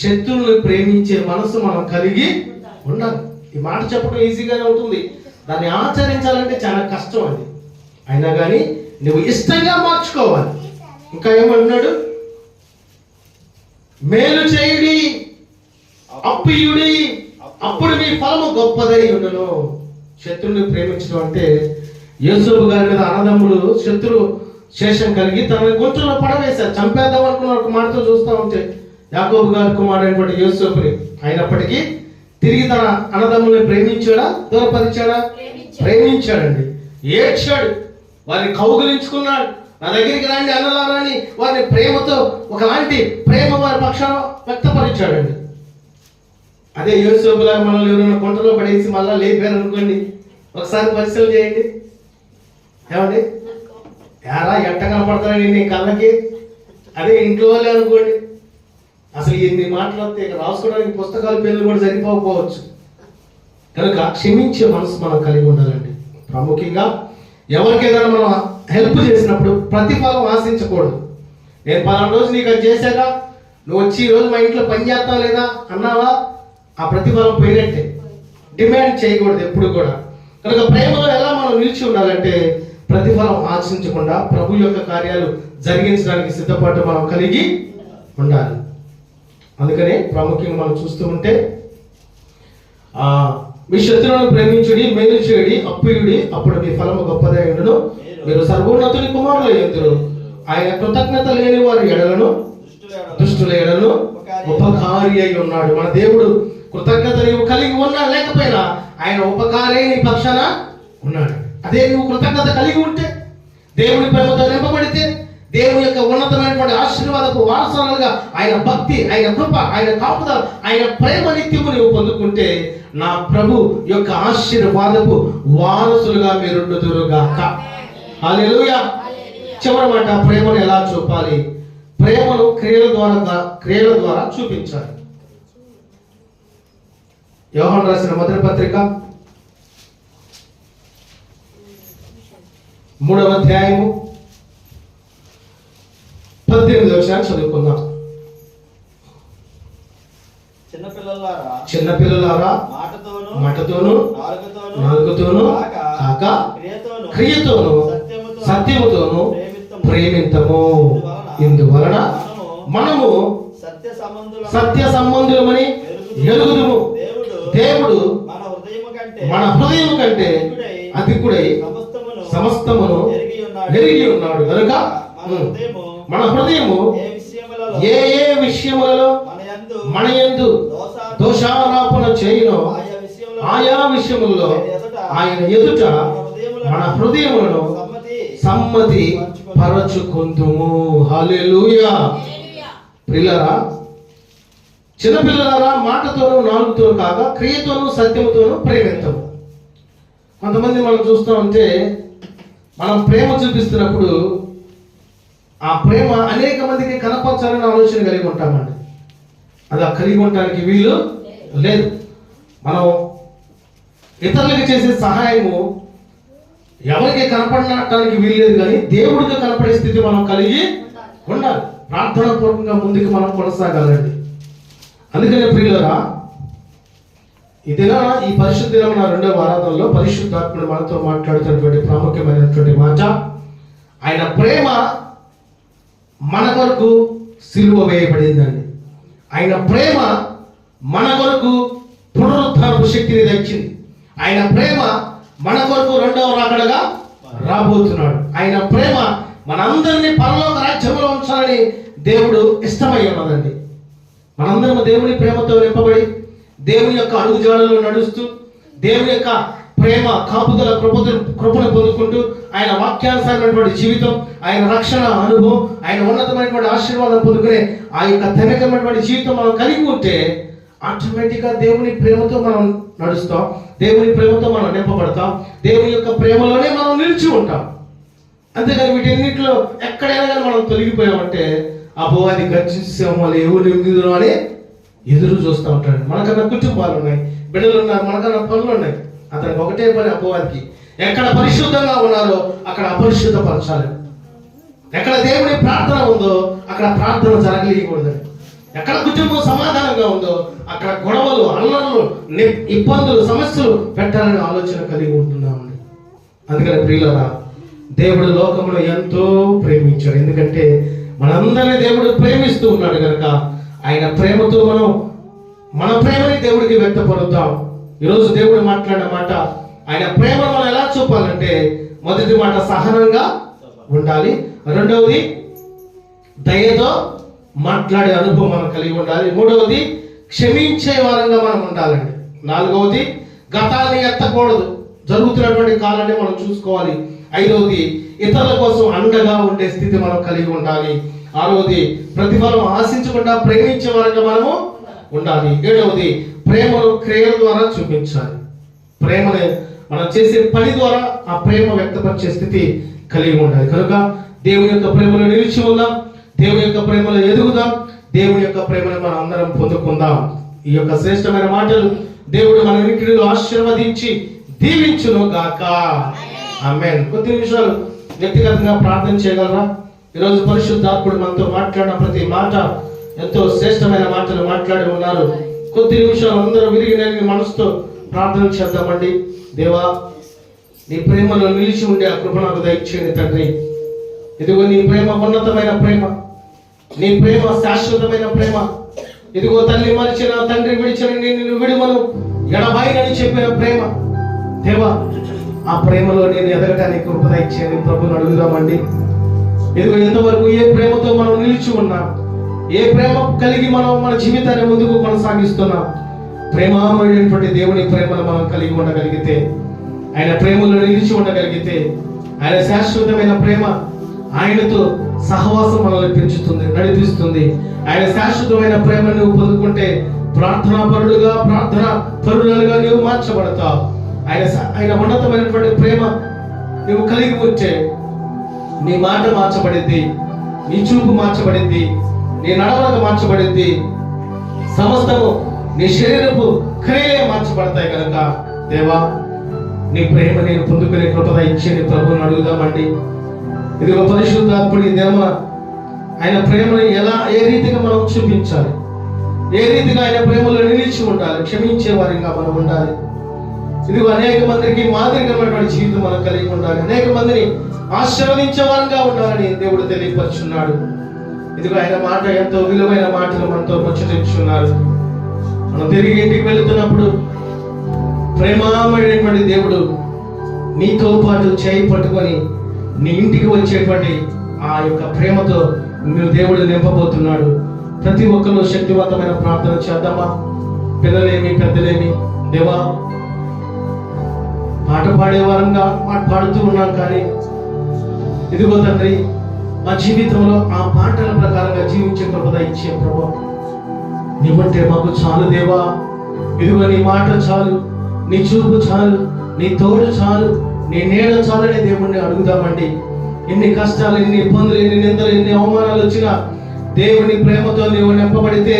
శత్రువులను ప్రేమించే మనసు మనం కలిగి ఉండాలి. ఈ మాట చెప్పడం ఈజీగానే ఉంటుంది, దాన్ని ఆచరించాలంటే చాలా కష్టం అది. అయినా కానీ నువ్వు ఇష్టంగా మార్చుకోవాలి. ఇంకా ఏమంటున్నాడు? మేలు చేయుడి, అప్పుయుడి, అప్పుడు మీ ఫలము గొప్పదై ఉండును. శత్రువుని ప్రేమించడం అంటే యోసేపు గారి మీద అన్నదమ్ములు శత్రు శేషం కలిగి తన గొంతులో పడవేశారు, చంపేద్దాం అనుకున్న ఒక మాటతో చూస్తూ ఉంటే యాకోబు గారి కుమారుడైనటువంటి యోసేపుని. అయినప్పటికీ తిరిగి తన అన్నదమ్ముల్ని ప్రేమించాడా, దూరపరిచాడా? ప్రేమించాడండి. ఏడ్చాడు, వారిని కౌగిలించుకున్నాడు. నా దగ్గరికి రండి అన్నలారని వారిని ప్రేమతో ఒకలాంటి ప్రేమ వారి పక్షాన వ్యక్తపరిచాడండి. అదే యోసేపులా మనల్ని ఎవరైనా కొంటలో పడేసి మళ్ళా లేపారు అనుకోండి, ఒకసారి పరిశీలన చేయండి. ఏమండి, యారా ఎట్ట కనపడతానని నీ కళ్ళకి, అదే ఇంట్లో వాళ్ళే అనుకోండి, అసలు ఎన్ని మాట్లాడితే రాసుకోవడానికి పుస్తకాలు పేర్లు కూడా సరిపోకపోవచ్చు. కనుక క్షమించే మనసు మనం కలిగి ఉండాలండి. ప్రాముఖ్యంగా ఎవరికైనా మనం హెల్ప్ చేసినప్పుడు ప్రతిఫలం ఆశించకూడదు. నేను పలానా రోజు నీకు అది చేశాక నువ్వు వచ్చి ఈరోజు మా ఇంట్లో పని చేస్తావు లేదా అన్నావా, ఆ ప్రతిఫలం పోయినట్టే. డిమాండ్ చేయకూడదు ఎప్పుడు కూడా. కనుక ప్రేమలో ఎలా మనం నిలిచి ఉండాలంటే ప్రతిఫలం ఆశించకుండా ప్రభు యొక్క కార్యాలు జరిగించడానికి సిద్ధపాటు మనం కలిగి ఉండాలి. అందుకనే ప్రాముఖ్యంగా మనం చూస్తూ ఉంటే మీ శత్రువులను ప్రేమించుడి, మేలు చేయుడి, అప్పుయుడి, అప్పుడు మీ ఫలము గొప్పదై ఉండును, మీరు సర్వోన్నతుని కుమారులయ్యుందురు. ఆయన కృతజ్ఞత లేని వారి ఎడలను దుష్టుల ఎడలను ఉపకారి అయి ఉన్నాడు. మన దేవుడు కృతజ్ఞత నీవు కలిగి ఉన్నా లేకపోయినా ఆయన ఉపకారి నీ పక్షాన ఉన్నాడు. అదే నువ్వు కృతజ్ఞత కలిగి ఉంటే, దేవుని ప్రేమతో నింపబడితే, దేవుని యొక్క ఉన్నతమైనటువంటి ఆశీర్వాదపు వారసులుగా ఆయన భక్తి, ఆయన కృప, ఆయన కాపుదల, ఆయన ప్రేమ నిత్యము నీవు పొందుకుంటే నా ప్రభు యొక్క ఆశీర్వాదపు వారసులుగా మీరుండుదురుగాక. హల్లెలూయా. చివరి మాట, ప్రేమను ఎలా చూపాలి? ప్రేమను క్రియల ద్వారా చూపించాలి. యోహాను రాసిన మొదటి పత్రిక 3వ అధ్యాయము 18వ వచనం చదువుకుందాం. చిన్నపిల్లలారా మాటతోను నాలుకతోను కాక క్రియతోను సత్యముతోను ప్రేమింతము. ఇందువలన మనము సత్య సంబంధులమని ఎరుగుదుము. దేవుడు మన హృదయము కంటే అధికుడై సమస్తమును ఎరిగి ఉన్నాడు కనుక మన హృదయము ఏ ఏ విషయములలో మన యందు దోషారోపణ చేయునో ఆయా విషయములలో ఆయన ఎదుట మన హృదయములను సమ్మతి పరచుకుందుము. హల్లెలూయా. ప్రియులారా, చిన్నపిల్లలారా మాటతోనూ నాలుగుతోనూ కాక క్రియతోనూ సత్యముతోనూ ప్రేమించము. కొంతమంది మనం చూస్తూ ఉంటే మనం ప్రేమ చూపిస్తున్నప్పుడు ఆ ప్రేమ అనేక మందికి కనపరచాలని ఆలోచన కలిగి ఉంటామండి. అది కలిగి ఉండడానికి వీలు లేదు. మనం ఇతరులకు చేసే సహాయము ఎవరికి కనపడటానికి వీలు లేదు, కానీ దేవుడికి కనపడే స్థితి మనం కలిగి ఉండాలి. ప్రార్థనా పూర్వకంగా ముందుకు మనం కొనసాగాలండి. అందుకనే ప్రియులారా, ఈ పరిశుద్ధ దినమున 2వ ఆరాధనలో పరిశుద్ధాత్ముడు మనతో మాట్లాడుతున్నటువంటి ప్రాముఖ్యమైనటువంటి మాట, ఆయన ప్రేమ మన కొరకు సిలువ వేయబడిందండి. ఆయన ప్రేమ మన కొరకు పునరుద్ధారపు శక్తిని తెచ్చింది. ఆయన ప్రేమ మన కొరకు 2వ రాకడగా రాబోతున్నాడు. ఆయన ప్రేమ మనందరినీ పరలోక రాజ్యంలో ఉంచాలని దేవుడు ఇష్టమై ఉన్నదండి. మనందరం దేవుని ప్రేమతో నింపబడి దేవుని యొక్క అడుగుజాడల్లో నడుస్తూ దేవుని యొక్క ప్రేమ కాపుదల కృపను పొందుకుంటూ ఆయన వాక్యానుసారమైనటువంటి జీవితం, ఆయన రక్షణ అనుభవం, ఆయన ఉన్నతమైనటువంటి ఆశీర్వాదం పొందుకునే ఆ యొక్క ధనికమైనటువంటి జీవితం మనం కలిగి ఉంటే ఆటోమేటిక్గా దేవుని ప్రేమతో మనం నడుస్తాం, దేవుని ప్రేమతో మనం నింపబడతాం, దేవుని యొక్క ప్రేమలోనే మనం నిలిచి ఉంటాం. అంతేకాని వీటన్నిటిలో ఎక్కడైనా కానీ మనం తొలగిపోయామంటే అపవాది గర్జించేమో వాళ్ళు ఎవరు నిందిదురు అని ఎదురు చూస్తూ ఉంటాడు. మనకన్నా కుటుంబాలు ఉన్నాయి, బిడ్డలు ఉన్నారు, మనకన్నా పనులు ఉన్నాయి. అతనికి ఒకటే పని, అపవాదికి ఎక్కడ పరిశుద్ధంగా ఉన్నారో అక్కడ అపరిశుద్ధపరచాలి, ఎక్కడ దేవుని ప్రార్థన ఉందో అక్కడ ప్రార్థన జరగలేకూడదని, ఎక్కడ కుటుంబం సమాధానంగా ఉందో అక్కడ గొడవలు, అల్లర్లు, ఇబ్బందులు, సమస్యలు పెట్టాలని ఆలోచన కలిగి ఉంటున్నామండి. అందుకని ప్రియులారా, దేవుడు లోకమును ఎంతో ప్రేమించాడు. ఎందుకంటే మనందరినీ దేవుడు ప్రేమిస్తూ ఉన్నాడు కనుక ఆయన ప్రేమతో మనం మన ప్రేమని దేవుడికి వ్యక్తపరుద్దాం. ఈరోజు దేవుడు మాట్లాడిన మాట, ఆయన ప్రేమను మనం ఎలా చూపాలంటే, మొదటి మాట సహనంగా ఉండాలి, రెండవది దయతో మాట్లాడే అనుభవం మనం కలిగి ఉండాలి, మూడవది క్షమించే వారంగా మనం ఉండాలండి, నాలుగవది గతాన్ని ఎత్తకూడదు, జరుగుతున్నటువంటి కాలాన్ని మనం చూసుకోవాలి, ఐదవది ఇతరుల కోసం అండగా ఉండే స్థితి మనం కలిగి ఉండాలి, ఆరవది ప్రతిఫలం ఆశించకుండా ప్రేమించే వారంగా మనము ఉండాలి, ఏడవది ప్రేమను క్రియల ద్వారా చూపించాలి. ప్రేమని మనం చేసే పని ద్వారా ఆ ప్రేమ వ్యక్తపరిచే స్థితి కలిగి ఉండాలి. కనుక దేవుని యొక్క ప్రేమలో నిలిచి ఉందాం, దేవుని యొక్క ప్రేమలో ఎదుగుదాం, దేవుని యొక్క ప్రేమను మనం అందరం పొందుకుందాం. ఈ యొక్క శ్రేష్టమైన మాటలు దేవుడు మన వినికిడిలో ఆశీర్వదించి దీవించును గాక. ఆమేన్. కొద్ది నిమిషాలు వ్యక్తిగతంగా ప్రార్థన చేయగలరా? ఈరోజు పరిశుద్ధాత్ముడు మనతో మాట్లాడిన ప్రతి మాట ఎంతో శ్రేష్టమైన మాటలు మాట్లాడి ఉన్నారు. కొద్ది నిమిషాలు అందరూ విరిగి మనసుతో ప్రార్థన చేద్దామండి. దేవా, నీ ప్రేమలో నిలిచి ఉండే ఆ కృప నాకు దయచేయండి తండ్రి. ఇదిగో నీ ప్రేమ ఉన్నతమైన ప్రేమ, నీ ప్రేమ శాశ్వతమైన ప్రేమ. ఇదిగో తల్లి మరిచిన, తండ్రి విడిచిన, నిన్ను విడుమను ఎడబాయినని చెప్పిన ప్రేమ. దేవా, ఆ ప్రేమలో నేను ఎదగటానికి కృప దయచేయండి ప్రభుని అడుగుదామండి. ఇదిగో ఎంతవరకు ఏ ప్రేమతో మనం నిలిచి ఉన్నాం, ఏ ప్రేమ కలిగి మనం మన జీవితాన్ని ముందుకు కొనసాగిస్తున్నాం? ప్రేమమైనటువంటి దేవుని ప్రేమను మనం కలిగి ఉండగలిగితే, ఆయన ప్రేమలో నిలిచి ఉండగలిగితే, ఆయన శాశ్వతమైన ప్రేమ, ఆయనతో సహవాసం మనల్ని పెంచుతుంది, నడిపిస్తుంది. ఆయన శాశ్వతమైన ప్రేమను నువ్వు పొందుకుంటే ప్రార్థనా పరులుగా నువ్వు మార్చబడతావు. ఆయన ఉన్నతమైనటువంటి ప్రేమ నువ్వు కలిగి ఉంటే నీ మాట మార్చబడింది, నీ చూపు మార్చబడింది, నీ నడవడిక మార్చబడింది, సమస్తము నీ శరీరపు క్రియలే మార్చబడతాయి. కనుక దేవా, నీ ప్రేమ నేను పొందుకునే కృపద ఇచ్చి నీ ప్రభువుని అడుగుదామండి. ఇదిగో పరిశుద్ధాత్ముడి దేవ, ఆయన ప్రేమను ఏ రీతిగా మనం చూపించాలి, ఏ రీతిగా ఆయన ప్రేమలో నిలిచి ఉండాలి, క్షమించే వారిగా మనం ఉండాలి. ఇదిగో అనేక మందికి మాదిరికమైనటువంటి జీవితం మనం కలిగి ఉండాలి, అనేక మందిని ఆశీర్వదించే వారంగా ఉండాలని దేవుడు తెలియపరుచున్నాడు. ఇదిగో ఆయన మాట ఎంతో విలువైన మాటలు మనతో ముచ్చటించున్నారు. మనం తిరిగి ఇంటికి వెళుతున్నప్పుడు ప్రేమమైనటువంటి దేవుడు నీతో పాటు చేయి పట్టుకొని నీ ఇంటికి వచ్చేటువంటి ఆ యొక్క ప్రేమతో నువ్వు దేవుడు నింపబోతున్నాడు. ప్రతి ఒక్కరు శక్తివంతమైన ప్రార్థన చేద్దామా? పిల్లలేమి పెద్దలేమి, దేవా, పాట పాడే వారంగా పాడుతూ ఉన్నాం, కానీ ఇదిగో తండ్రి, మా జీవితంలో ఆ పాటల ప్రకారంగా జీవించే కృపద ఇచ్చే ప్రభు, నీవంటే మాకు చాలు దేవా. ఇదిగో నీ మాట చాలు, నీ చూపు చాలు, నీ తోడు చాలు, నీ నీడ చాలని దేవుణ్ణి అడుగుదామండి. ఎన్ని కష్టాలు, ఎన్ని ఇబ్బందులు, ఎన్ని నిందలు, ఎన్ని అవమానాలు వచ్చినా దేవుని ప్రేమతో నీవు నింపబడితే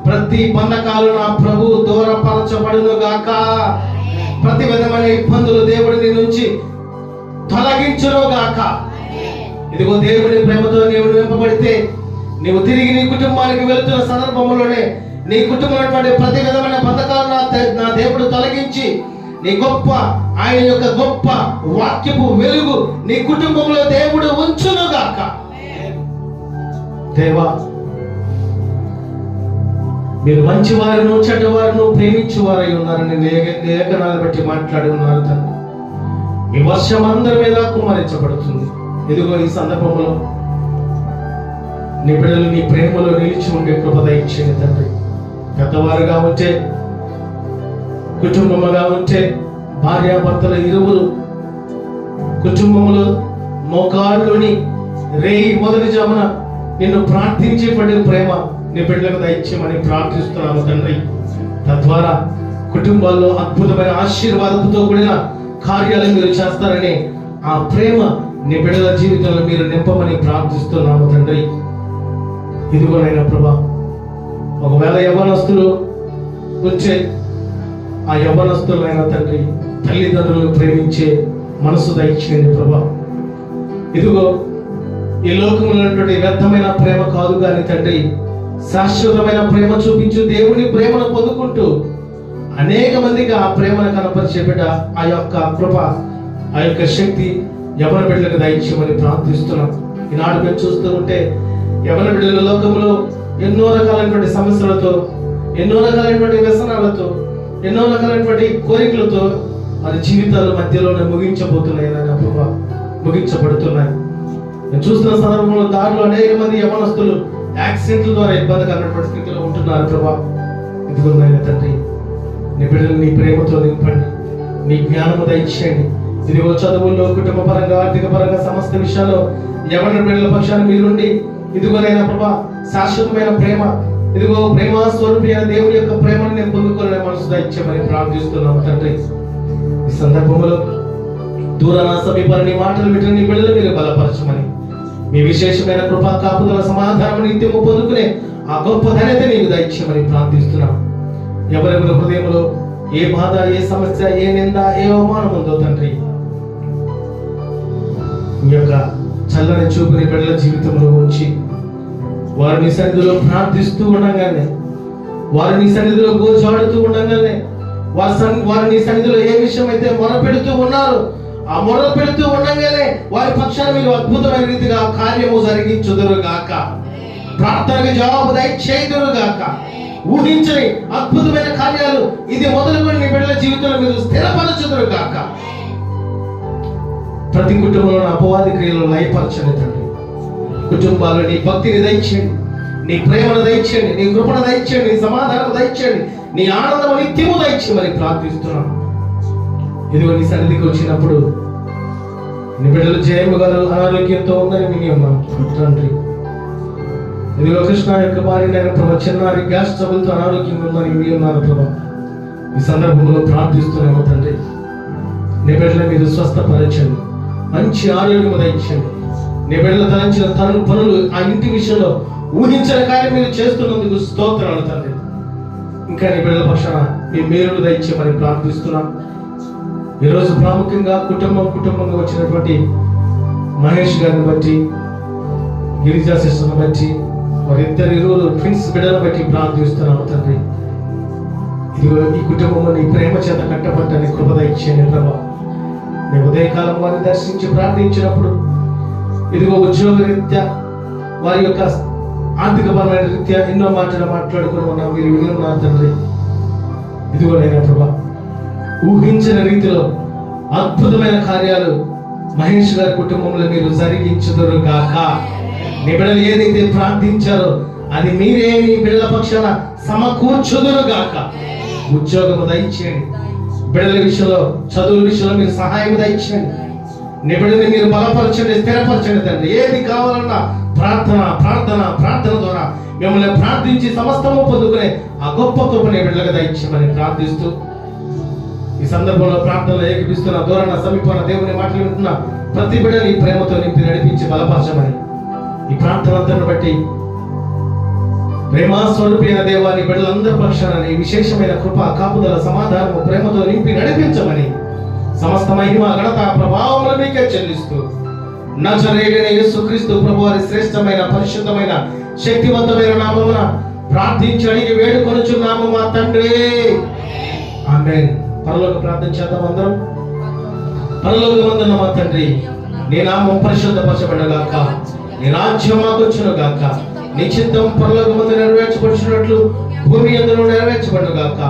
ప్రతి బంధకాలు నా ప్రభు దూరపరచబడును గాక. ప్రతి విధమైన ఇబ్బందులు దేవుడి నీ నుంచి తొలగించును గాక. ఇదిగో దేవుని ప్రేమతో నీవు నింపబడితే నీవు తిరిగి నీ కుటుంబానికి వెళుతున్న సందర్భంలోనే నీ కుటుంబంలో ప్రతి విధమైన బంధకాలు నా దేవుడు తొలగించి నీ గొప్ప, ఆయన యొక్క గొప్ప వాక్యపు వెలుగు నీ కుటుంబంలో దేవుడు ఉంచును గాక. దేవా, మీరు మంచివారును చెడ్డవారును ప్రేమించేవారై ఉన్నారని లేఖనాలను బట్టి మాట్లాడి ఉన్నారు తండ్రి. మీ వర్షం అందరి మీద కుమ్మరించబడుతుంది. ఇదిగో ఈ సందర్భంలో నీ బిడ్డలు నీ ప్రేమలో నిలిచి ఉండే కృపద ఇచ్చేది తండ్రి. పెద్దవారుగా ఉంటే, కుటుంబముగా ఉంటే, భార్యాభర్తల ఇరువురు కుటుంబములో మోకాళ్ళుని రేయి మొదటి జామున నిన్ను ప్రార్థించేపడే ప్రేమ నీ బిడ్డలకు దయచేయమని ప్రార్థిస్తున్నాము తండ్రి. తద్వారా కుటుంబాల్లో అద్భుతమైన ఆశీర్వాదంతో కూడిన కార్యాలు మీరు చేస్తారని ఆ ప్రేమ నీ బిడ్డల జీవితంలో మీరు నింపమని ప్రార్థిస్తున్నాము తండ్రి. ఇదిగోనైనా ప్రభా, ఒకవేళ యవ్వనస్తులు వచ్చే ఆ యవ్వనస్తులైనా తండ్రి, తల్లిదండ్రులను ప్రేమించే మనసు దయచేయండి ప్రభా. ఇదిగో ఈ లోకంలో వ్యర్థమైన ప్రేమ కాదు కానీ తండ్రి, శాశ్వతమైన ప్రేమ చూపించు దేవుని ప్రేమను పొందుకుంటూ అనేక మందికి ఆ ప్రేమను కనపరిచే బిడ్డ ఆ యొక్క కృప, ఆ యొక్క శక్తి యవ్వన బిడ్డలకు దయచేయమని ప్రార్థిస్తున్నాం. ఈనాడు మేము చూస్తూ ఉంటే యవ్వన బిడ్డల లోకంలో ఎన్నో రకాలైనటువంటి సమస్యలతో, ఎన్నో రకాలైనటువంటి వ్యసనాలతో, ఎన్నో రకాలైనటువంటి కోరికలతో వారి జీవితాల మధ్యలోనే ముగించబోతున్నాయి ప్రభా, ముగించబడుతున్నాయి. నేను చూస్తున్న సందర్భంలో దారిలో అనేక మంది యవ్వనస్తులు యాక్సిడెంట్ల ద్వారా ఇబ్బందికరమైనటువంటి స్థితిలో ఉంటున్నారు ప్రభా. ఇదిగోనైనా తండ్రి, నీ బిడ్డలు నీ ప్రేమతో నింపండి, నీ జ్ఞానము దయచేయండి. ఇదిగో చదువుల్లో, కుటుంబ పరంగా, ఆర్థిక పరంగా సమస్త విషయాల్లో యవ్వన బిడ్డల పక్షాన్ని మీరుండి ఇదిగోనైనా ప్రభా శాశ్వతమైన ప్రేమ, ఇదిగో ప్రేమ స్వరూపి అయిన దేవుని యొక్క ప్రేమను నేను పొందుకోవాలనే మనసు దయచేయమని ప్రార్థిస్తున్నాము తండ్రి. ఈ సందర్భంలో దూరాన సమీపాల నీ మాటలు వింటున్న నీ బిడ్డలు మీరు బలపరచమని, మీ విశేషమైన కృపా కాపుదల సమాధానం నిత్యము పొందుకునే ఆ గొప్ప ధన్యత నీకు దయచేయమని ప్రార్థిస్తున్నాం. ఎవరెవరి హృదయంలో ఏ బాధ, ఏ సమస్య, ఏ నింద, ఏ అవమానం ఉందో తండ్రి, మీ యొక్క చల్లని చూపుని బిడ్డల జీవితంలో ఉంచి వారిని సన్నిధిలో ప్రార్థిస్తూ ఉండగానే, వారిని సన్నిధిలో గోచాడుతూ ఉండగానే, వారిని సన్నిధిలో ఏ విషయం అయితే మొరపెడుతూ ఉన్నారో ఆ మొరపెడుతూ ఉండగానే వారి పక్షాన మీరు అద్భుతమైన రీతిగా కార్యము జరిగించుదురుగాక, ప్రార్థనకు జవాబు దయచేయుదురుగాక, ఊహించని అద్భుతమైన కార్యాలు ఇది మొదలుకొని నీ బిడ్డల జీవితంలో మీరు స్థిరపరచుదురుగాక. ప్రతి కుటుంబంలో అపవాది క్రియలు లయపరచని తండ్రి, కుటుంబాల్లో నీ భక్తిని దయచేయండి, నీ ప్రేమను దయచేయండి, నీ కృపను దయచేయండి, నీ సమాధానం దయచేయండి, నీ ఆనందం నిత్యము దయచేయమని ప్రార్థిస్తున్నాను. ఇదిగో నీ సన్నిధికి వచ్చినప్పుడు నీ బిడ్డలు జయమ్మ గారు అనారోగ్యంతో ఉందని విని ఉన్నాం తండ్రి. ఇదిగో కృష్ణ యొక్క భార్య ప్రభా చిన్నారి గ్యాస్ ట్రబుల్తో అనారోగ్యంగా ఉందని విని ఉన్నారు ప్రభా. ఈ సందర్భంలో ప్రార్థిస్తున్నాము తండ్రి, నీ బిడ్డలు మీరు స్వస్థపరచండి, మంచి ఆరోగ్యం దయచేయండి. నీ బిడ్డలు తలంచిన పనులు ఆ ఇంటి విషయంలో ఊహించని కార్యం మీరు చేస్తున్నందుకు స్తోత్రాలు తండ్రి. ఇంకా నీ బిడ్డల పక్షాన మీ మేలు దయచేయమని ప్రార్థిస్తున్నాం. ఈరోజు ప్రాముఖ్యంగా కుటుంబంగా వచ్చినటువంటి మహేష్ గారిని బట్టి, గిరిజా సిస్టర్ని బట్టి, ఇరువురు ట్విన్స్ బిడ్డలను బట్టి ప్రార్థిస్తున్నాము తండ్రి. ఇదిగో ఈ కుటుంబంలో నీ ప్రేమ చేత కట్టబట్టని కృప దయచేయండి ప్రభా. నీ ఉదయకాలం వారిని దర్శించి ప్రార్థించినప్పుడు ఇదిగో ఉద్యోగ రీత్యా వారి యొక్క ఆర్థికపరమైన రీత్యా ఎన్నో మాటలు మాట్లాడుకుని ఉన్నాం, మీరు విని ఉన్నారు తండ్రి. ఇదిగో నేను ప్రభా ఊహించిన రీతిలో అద్భుతమైన కార్యాలు మహేష్ గారి కుటుంబంలో మీరు జరిగించుదురు గాక. నీ బిడ్డలు ఏదైతే ప్రార్థించారో అది మీరే మీ బిడ్డల పక్షాన సమకూర్చుదురు గాక. ఉద్యోగము దయచేయండి, బిడ్డల విషయంలో చదువుల విషయంలో మీరు సహాయం దయచేయండి. నీ బిడ్డని మీరు బలపరచండి, స్థిరపరచండి తండ్రి. ఏది కావాలన్నా ప్రార్థన ద్వారా మిమ్మల్ని ప్రార్థించి సమస్తము పొందుకునే ఆ గొప్ప కృపని బిడ్డలకు దయచేయమని ప్రార్థిస్తూ ఈ సందర్భంలో ప్రార్థనలో ఏకీపిస్తున్న దూరాన సమీపాన దేవుని మాటలు వింటున్న ప్రతి బిడ్డని ప్రేమతో నింపి నడిపించి బలపరచమని ఈ ప్రార్థనలను బట్టి ప్రేమ స్వరూపైన దేవాన్ని బిడ్డలందరి పక్షాన విశేషమైన కృప, కాపుదల, సమాధానము, ప్రేమతో నింపి నడిపించమని సమస్త మహిమ, ఘనత, ప్రభావములు మీకే చెల్లిస్తూ నజరేయుడైన యేసుక్రీస్తు ప్రభువారి శ్రేష్టమైన, పరిశుద్ధమైన, శక్తివంతమైన నామమున ప్రార్థించి అడిగి వేడుకొనుచున్నాము మా తండ్రి. ఆమేన్. పరలోక ప్రార్థన చేద్దాం అందరం. పరలోకమందున్న మా తండ్రి, నీ నామం పరిశుద్ధపరచబడుగాక, నీ రాజ్యం మాకు వచ్చునుగాక, నీ చిత్తం పరలోకమందు నెరవేర్చబడుచున్నట్లు భూమి యందును నెరవేర్చబడుగాక.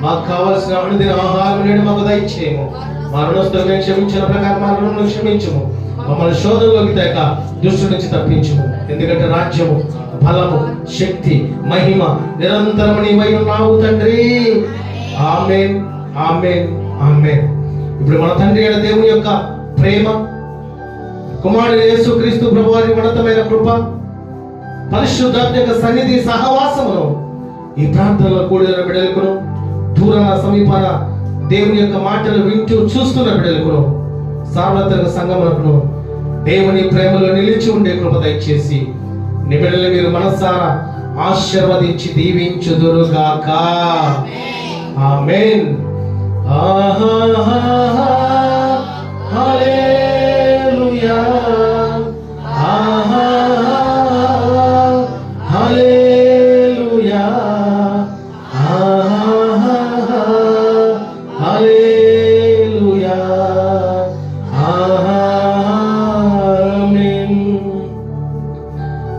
మాకు కావలసిన అనుదిన ఆహారం నేడు మాకు దయచేయము. మా రుణస్తులను క్షమించిన ప్రకారం మా రుణములను క్షమించుము. మమ్మల్ని శోధనలోకి తేక దుష్టు నుంచి తప్పించుము. ఎందుకంటే రాజ్యము, బలము, శక్తి, మహిమ నిరంతరము నీవై ఉన్నావు తండ్రి. ఆమేన్, ఆమేన్, ఆమేన్. ఇప్పుడు మన తండ్రి అయిన దేవుని యొక్క ప్రేమ, కుమారుడు యేసుక్రీస్తు ప్రభువారి ఉన్నతమైన కృప, పరిశుద్ధాత్మ యొక్క సన్నిధి సహవాసమును ఈ ప్రార్థనలో కూడిన బిడ్డలకును, దూరాన సమీపాన దేవుని యొక్క మాటలు వింటూ చూస్తున్న బిడ్డలకును, సార్వత్రిక సంగములకును దేవుని ప్రేమలో నిలిచి ఉండే కృప దయచేసి నీ బిడ్డలు మీరు మనసారా ఆశీర్వదించి దీవించుదురుగాక. ఆమేన్. హల్లెలూయా, హల్లెలూయా, హల్లెలూయా, ఆమేన్.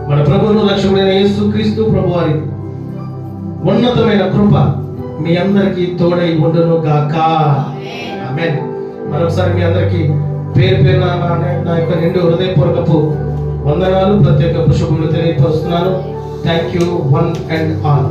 మన ప్రభువును రక్షకుడైన యేసుక్రీస్తు ప్రభువారి ఉన్నతమైన కృప మీ అందరికీ తోడై ఉండును గాక. ఆమేన్. మరొకసారి మీ అందరికీ పేరు పేరున నా యొక్క నిండు హృదయపూర్వకపు వందనాలు, ప్రత్యేక శుభములు తెలియపరుస్తున్నాను. Thank you one and all.